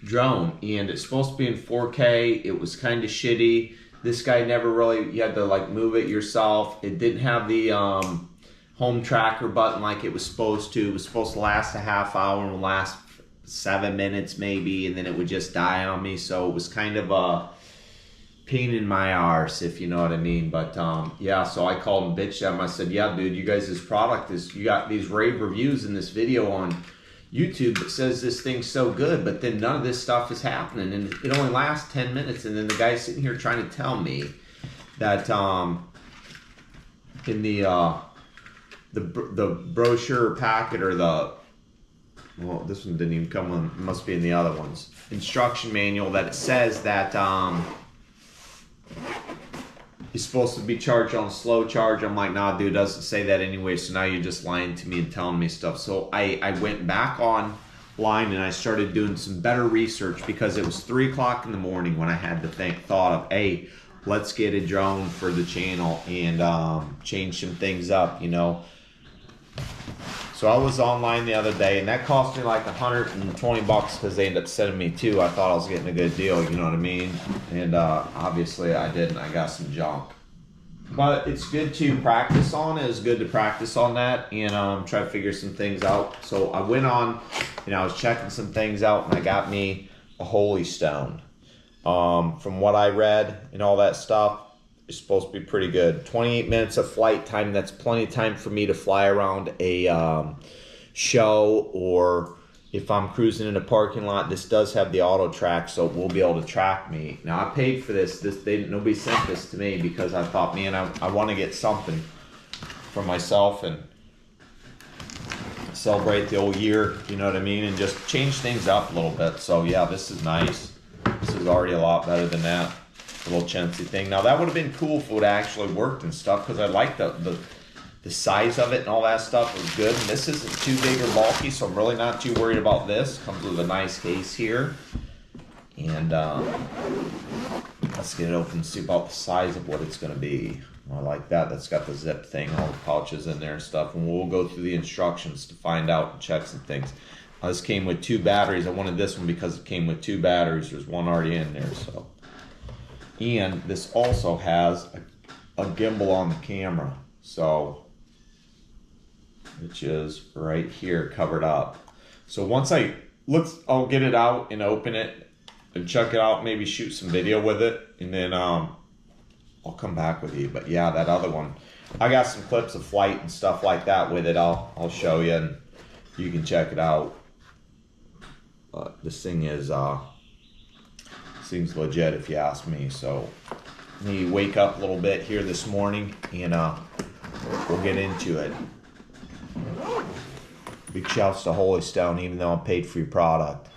drone. And it's supposed to be in 4K. It was kind of shitty. This guy never really, you had to like move it yourself. It didn't have the home tracker button like it was supposed to. It was supposed to last a half hour and last 7 minutes maybe, and then it would just die on me. So it was kind of a pain in my arse, if you know what I mean. But yeah, so I called and bitched at him. I said, yeah, dude, you guys, this product is, you got these rave reviews in this video on YouTube that says this thing's so good, but then none of this stuff is happening, and it only lasts 10 minutes, and then the guy's sitting here trying to tell me that in the brochure packet, or the, well, this one didn't even come on, it must be in the other ones, instruction manual, that it says that it's supposed to be charged on slow charge. I'm like, nah, dude, it doesn't say that anyway, so now you're just lying to me and telling me stuff. So I went back online and I started doing some better research, because it was 3 o'clock in the morning when I had the thought of, hey, let's get a drone for the channel and change some things up, you know. So I was online the other day, and that cost me like $120 because they ended up sending me two. I thought I was getting a good deal, you know what I mean? And obviously I didn't. I got some junk. But it's good to practice on. It's good to practice on that and try to figure some things out. So I went on, I was checking some things out, and I got me a Holy Stone. From what I read and all that stuff, it's supposed to be pretty good. 28 minutes of flight time. That's plenty of time for me to fly around a show, or if I'm cruising in a parking lot. This does have the auto track, so it will be able to track me. Now I paid for this. Nobody sent this to me because I thought, man, I want to get something for myself and celebrate the old year, you know what I mean, and just change things up a little bit. So yeah, this is nice. This is already a lot better than that little chintzy thing. Now that would have been cool if it would have actually worked and stuff, because I like the size of it and all that stuff was good. And this isn't too big or bulky, so I'm really not too worried about this. Comes with a nice case here. And let's get it open and see about the size of what it's going to be. I like that. That's got the zip thing, all the pouches in there and stuff. And we'll go through the instructions to find out and check some things. This came with 2 batteries. I wanted this one because it came with 2 batteries. There's one already in there, so. And this also has a gimbal on the camera, so, which is right here covered up. So once I'll get it out and open it and check it out, maybe shoot some video with it, and then I'll come back with you. But yeah, that other one, I got some clips of flight and stuff like that with it. I'll show you, and you can check it out. This thing is seems legit if you ask me. So let me wake up a little bit here this morning, and we'll get into it. Big shouts to Holy Stone, even though I'm paid for your product.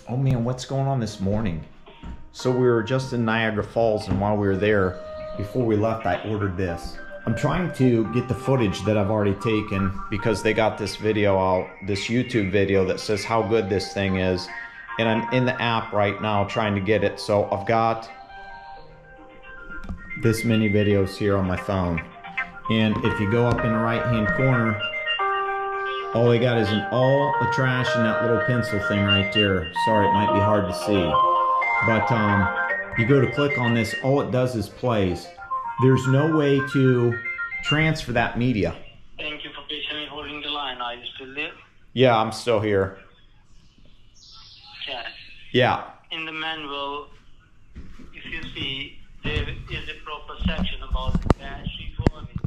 Oh man, what's going on this morning? So we were just in Niagara Falls, and while we were there, before we left, I ordered this. I'm trying to get the footage that I've already taken because they got this video out, this YouTube video that says how good this thing is. And I'm in the app right now trying to get it. So I've got this many videos here on my phone. And if you go up in the right-hand corner, all they got is all the trash and that little pencil thing right there. Sorry, it might be hard to see. But you go to click on this, all it does is plays. There's no way to transfer that media. Thank you for patiently holding the line. Are you still there? Yeah, I'm still here. Yes. Yeah. In the manual, if you see, there is a proper section about battery warnings.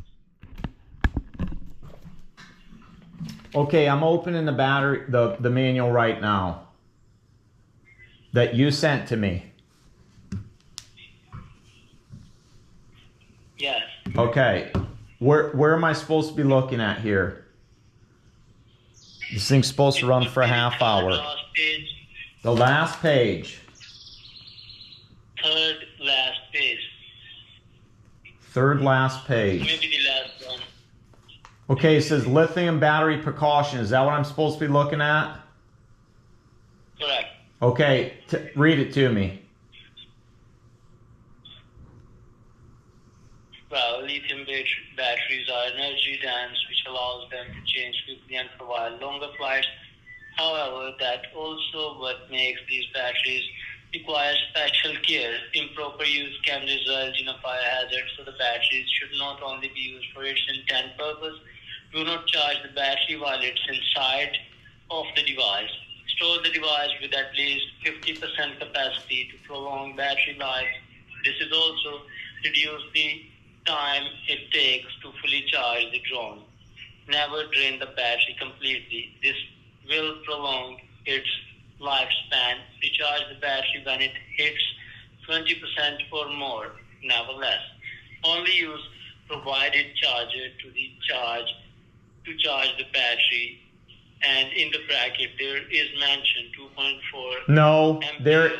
Okay, I'm opening the battery, the manual right now that you sent to me. Yes. Okay, where am I supposed to be looking at here? This thing's supposed to run for a half hour. Last page. The last page. Third last page. Third last page. Maybe the last one. Okay, it says lithium battery precaution. Is that what I'm supposed to be looking at? Correct. Okay, read it to me. Well, lithium batteries are energy dense, which allows them to change quickly and provide longer flights. However, that also what makes these batteries require special care. Improper use can result in a fire hazard, so the batteries should not only be used for its intended purpose. Do not charge the battery while it's inside of the device. Store the device with at least 50% capacity to prolong battery life. This is also reduce the time it takes to fully charge the drone. Never drain the battery completely. This will prolong its lifespan. Recharge the battery when it hits 20% or more. Nevertheless, only use provided charger to charge the battery. And in the bracket there is mentioned 2.4.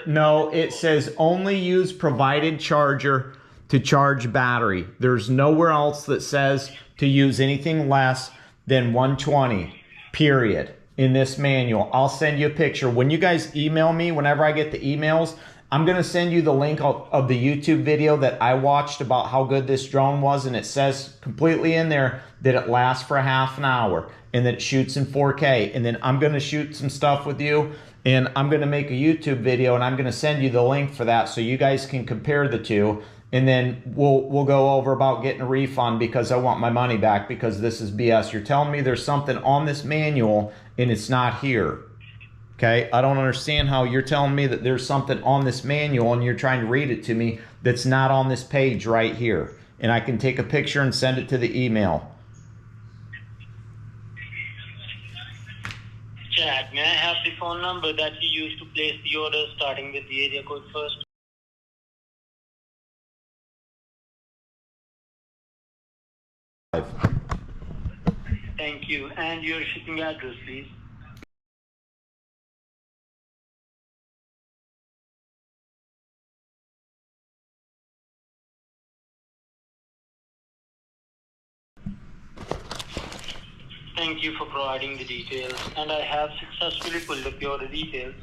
No, it says only use provided charger to charge battery. There's nowhere else that says to use anything less than 120, period, in this manual. I'll send you a picture. When you guys email me, whenever I get the emails, I'm gonna send you the link of the YouTube video that I watched about how good this drone was, and it says completely in there that it lasts for half an hour and that it shoots in 4K. And then I'm gonna shoot some stuff with you, and I'm gonna make a YouTube video, and I'm gonna send you the link for that so you guys can compare the two. And then we'll go over about getting a refund because I want my money back because this is BS. You're telling me there's something on this manual and it's not here. Okay, I don't understand how you're telling me that there's something on this manual and you're trying to read it to me that's not on this page right here. And I can take a picture and send it to the email. Chad, may I have the phone number that you used to place the order, starting with the area code first? Thank you. And your shipping address, please. Thank you for providing the details, and I have successfully pulled up your details.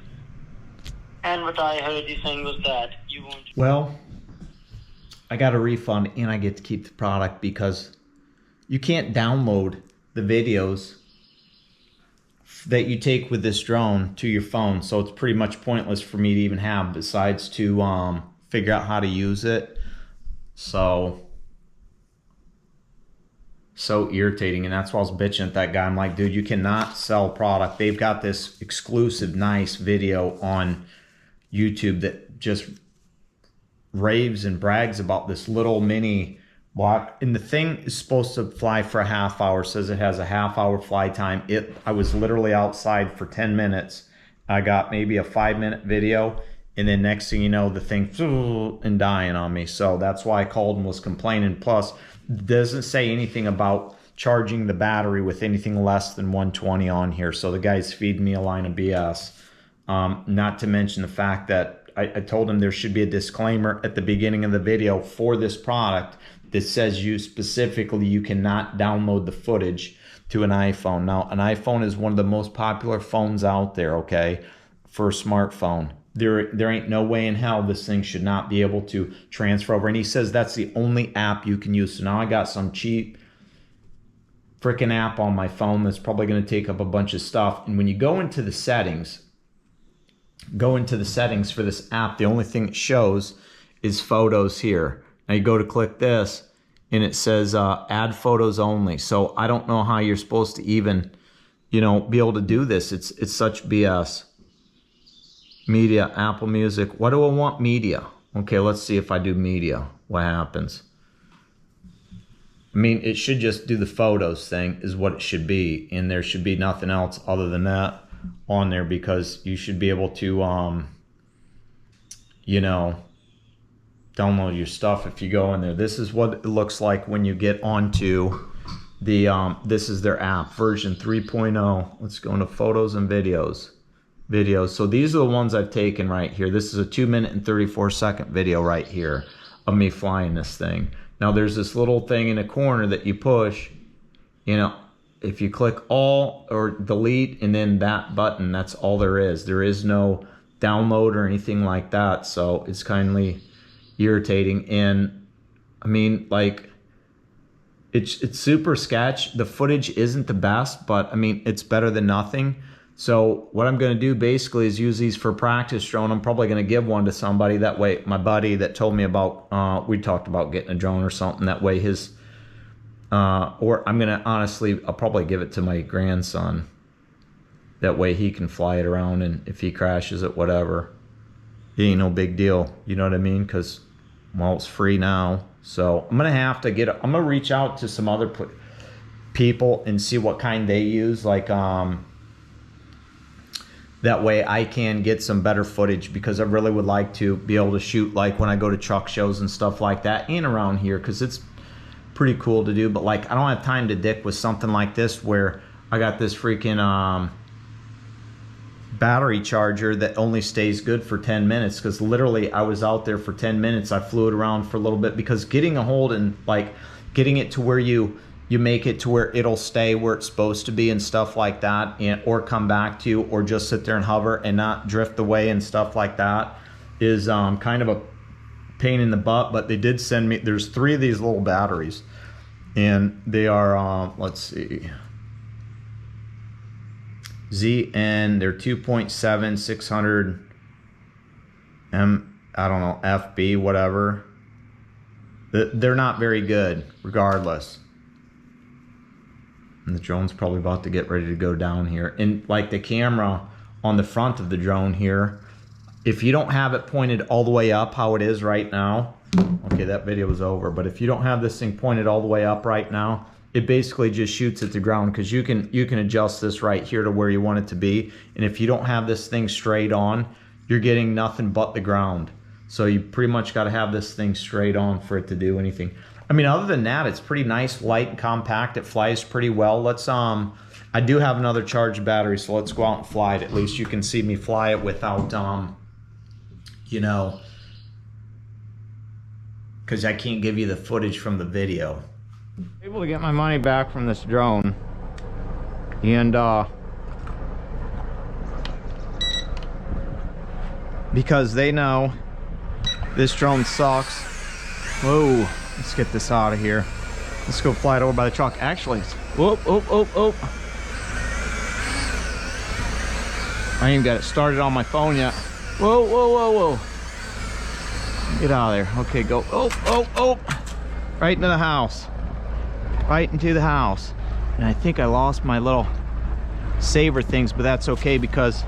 And what I heard you saying was that you want... Well, I got a refund and I get to keep the product because you can't download the videos that you take with this drone to your phone. So it's pretty much pointless for me to even have, besides to figure out how to use it. So irritating. And that's why I was bitching at that guy. I'm like, dude, you cannot sell product. They've got this exclusive nice video on YouTube that just raves and brags about this little mini block, and the thing is supposed to fly for a half hour. Says it has a half-hour fly time. I was literally outside for 10 minutes. I got maybe a 5-minute video, and then next thing you know, the thing and dying on me. So that's why I called and was complaining. Plus, it doesn't say anything about charging the battery with anything less than 120 on here. So the guy's feeding me a line of BS. Not to mention the fact that I told him there should be a disclaimer at the beginning of the video for this product that says you cannot download the footage to an iPhone. Now, an iPhone is one of the most popular phones out there, okay, for a smartphone. There ain't no way in hell this thing should not be able to transfer over. And he says that's the only app you can use. So now I got some cheap freaking app on my phone that's probably going to take up a bunch of stuff. And when you go into the settings, for this app, the only thing it shows is photos here. Now you go to click this and it says add photos only. So I don't know how you're supposed to even, be able to do this. It's such BS. Media, Apple Music. Why do I want media? Okay, let's see if I do media. What happens? I mean, it should just do the photos thing is what it should be. And there should be nothing else other than that on there, because you should be able to download your stuff if you go in there. This is what it looks like when you get onto the this is their app version 3.0. Let's go into photos and videos. So these are the ones I've taken right here. This is a 2-minute and 34-second video right here of me flying this thing. Now there's this little thing in the corner that you push, if you click all or delete and then that button, that's all there is. There is no download or anything like that. So it's kindly irritating. And I mean, like, it's super sketch. The footage isn't the best, but I mean, it's better than nothing. So what I'm going to do basically is use these for practice drone. I'm probably going to give one to somebody. That way, my buddy that told me about, we talked about getting a drone or something. That way his, or I'm going to honestly, I'll probably give it to my grandson. That way he can fly it around, and if he crashes it, whatever. It ain't no big deal. You know what I mean? Because, well, it's free now. So I'm going to have to I'm going to reach out to some other people and see what kind they use. Like, that way I can get some better footage, because I really would like to be able to shoot like when I go to truck shows and stuff like that and around here, because it's pretty cool to do. But like, I don't have time to dick with something like this where I got this freaking battery charger that only stays good for 10 minutes, because literally I was out there for 10 minutes. I flew it around for a little bit, because getting a hold and like getting it to where you make it to where it'll stay where it's supposed to be and stuff like that, or come back to you, or just sit there and hover and not drift away and stuff like that, is kind of a pain in the butt. But they did send me, there's 3 of these little batteries, and they are let's see, ZN, they're 2.7 600 M, I don't know, FB, whatever. They're not very good regardless. And the drone's probably about to get ready to go down here. And like the camera on the front of the drone here. If you don't have it pointed all the way up how it is right now, okay, that video was over, but if you don't have this thing pointed all the way up right now, it basically just shoots at the ground, because you can adjust this right here to where you want it to be. And if you don't have this thing straight on, you're getting nothing but the ground. So you pretty much got to have this thing straight on for it to do anything. I mean, other than that, it's pretty nice, light and compact. It flies pretty well. Let's I do have another charged battery, so let's go out and fly it. At least you can see me fly it without you know, because I can't give you the footage from the video. Able to get my money back from this drone, and because they know this drone sucks. Whoa, let's get this out of here. Let's go fly it over by the truck. Actually, whoop, whoop, whoop, whoop. I ain't even got it started on my phone yet. Whoa, whoa, whoa, whoa. Get out of there. Okay, go. Oh, oh, oh. Right into the house. Right into the house. And I think I lost my little saver things, but that's okay because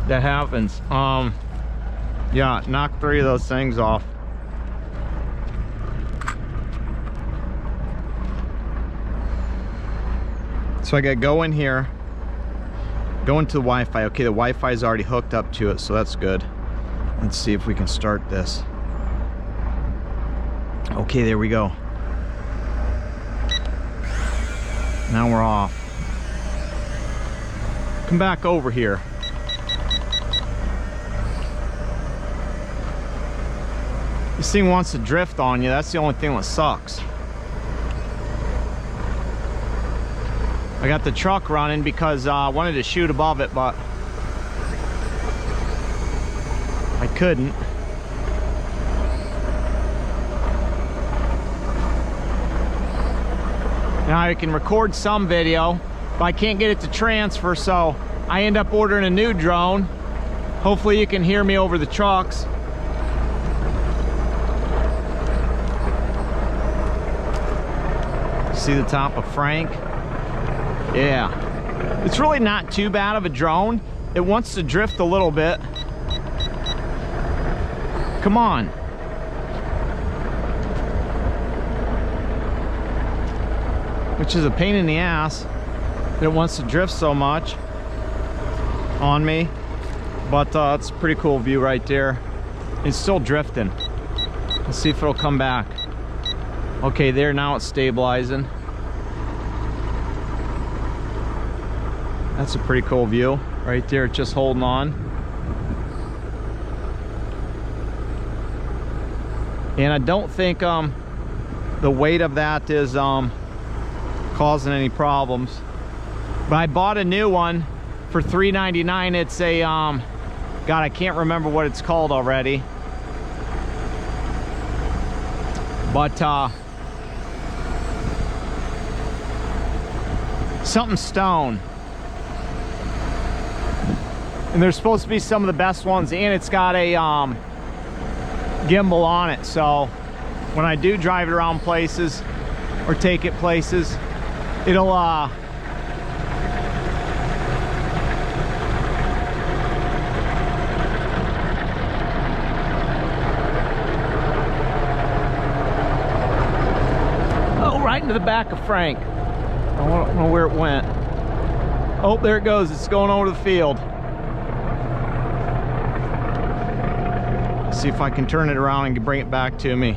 that happens. Yeah, knock 3 of those things off. So I gotta go in here, go into the Wi-Fi. Okay, the Wi-Fi is already hooked up to it, so that's good. Let's see if we can start this. Okay, there we go. Now we're off. Come back over here. This thing wants to drift on you. That's the only thing that sucks. I got the truck running because I wanted to shoot above it, but I couldn't. Now I can record some video, but I can't get it to transfer, so I end up ordering a new drone. Hopefully you can hear me over the trucks. See the top of Frank? Yeah. It's really not too bad of a drone. It wants to drift a little bit. Come on. Which is a pain in the ass that it wants to drift so much on me. But it's a pretty cool view right there. It's still drifting. Let's see if it'll come back. Okay, there, now it's stabilizing. That's a pretty cool view right there, just holding on. And I don't think the weight of that is causing any problems. But I bought a new one for $3.99. It's a God, I can't remember what it's called already. But something Stone. And they're supposed to be some of the best ones, and it's got a gimbal on it, so when I do drive it around places or take it places, it'll oh, right into the back of Frank. I don't know where it went. Oh, there it goes. It's going over the field. See if I can turn it around and bring it back to me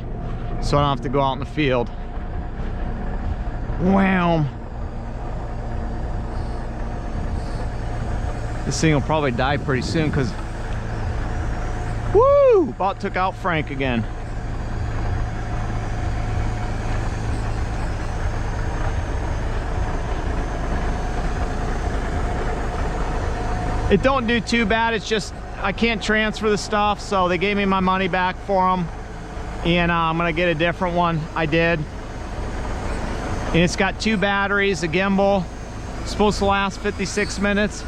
so I don't have to go out in the field. Wow. This thing will probably die pretty soon because, woo, about took out Frank again. It don't do too bad. It's just I can't transfer the stuff, so they gave me my money back for them, and I'm gonna get a different one. I did, and it's got 2 batteries, a gimbal, supposed to last 56 minutes.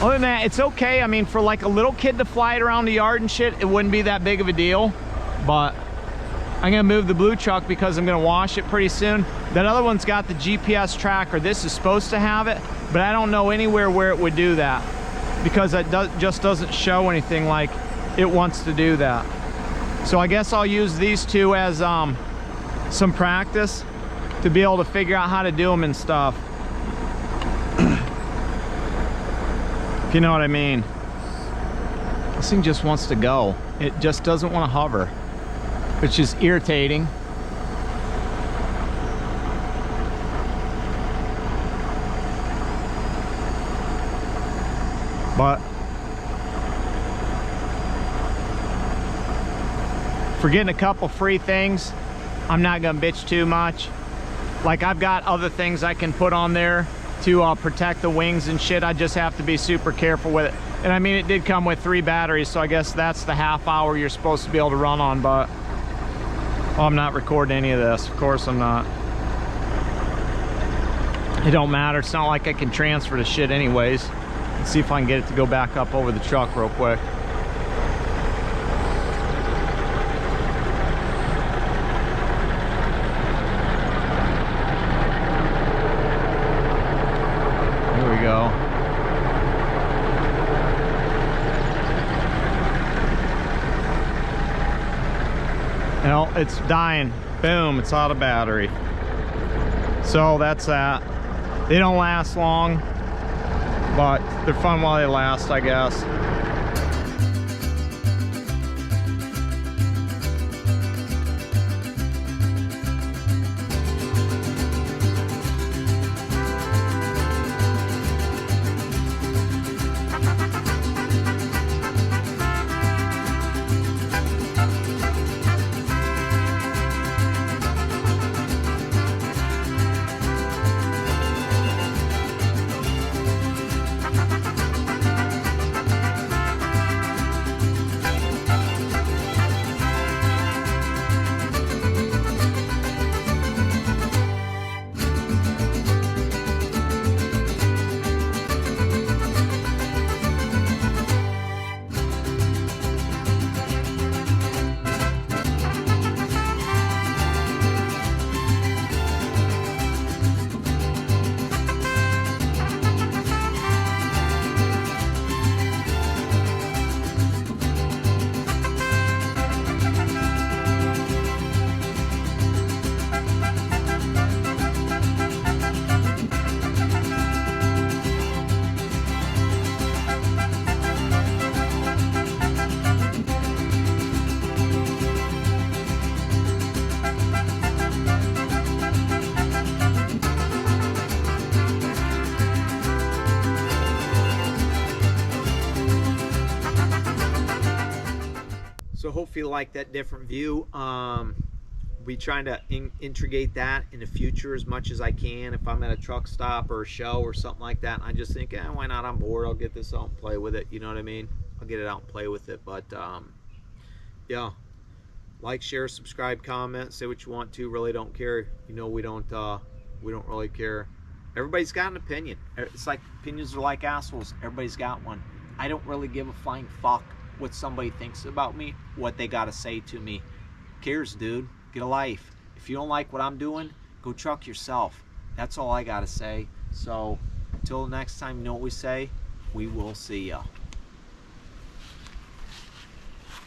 Other than that, it's okay. I mean, for like a little kid to fly it around the yard and shit, it wouldn't be that big of a deal, but I'm gonna move the blue truck because I'm gonna wash it pretty soon. That other one's got the GPS tracker. This is supposed to have it, but I don't know anywhere where it would do that because it just doesn't show anything like it wants to do that. So I guess I'll use these two as some practice to be able to figure out how to do them and stuff. If you know what I mean. This thing just wants to go. It just doesn't want to hover, which is irritating. But for getting a couple free things, I'm not gonna bitch too much. Like, I've got other things I can put on there to protect the wings and shit. I just have to be super careful with it. And I mean, it did come with 3 batteries, so I guess that's the half hour you're supposed to be able to run on, but I'm not recording any of this. Of course I'm not. It don't matter. It's not like I can transfer the shit anyways. Let's see if I can get it to go back up over the truck real quick. There we go. No, it's dying. Boom, it's out of battery. So that's that. They don't last long, but they're fun while they last, I guess. So hopefully you like that different view. Be trying to integrate that in the future as much as I can. If I'm at a truck stop or a show or something like that, I just think, why not? I'm bored. I'll get this out and play with it. You know what I mean? I'll get it out and play with it. But yeah, like, share, subscribe, comment, say what you want to. Really don't care. You know, we don't really care. Everybody's got an opinion. It's like opinions are like assholes. Everybody's got one. I don't really give a flying fuck what somebody thinks about me, what they gotta say to me. Who cares, dude? Get a life. If you don't like what I'm doing, go truck yourself. That's all I gotta say. So until next time, you know what we say? We will see ya.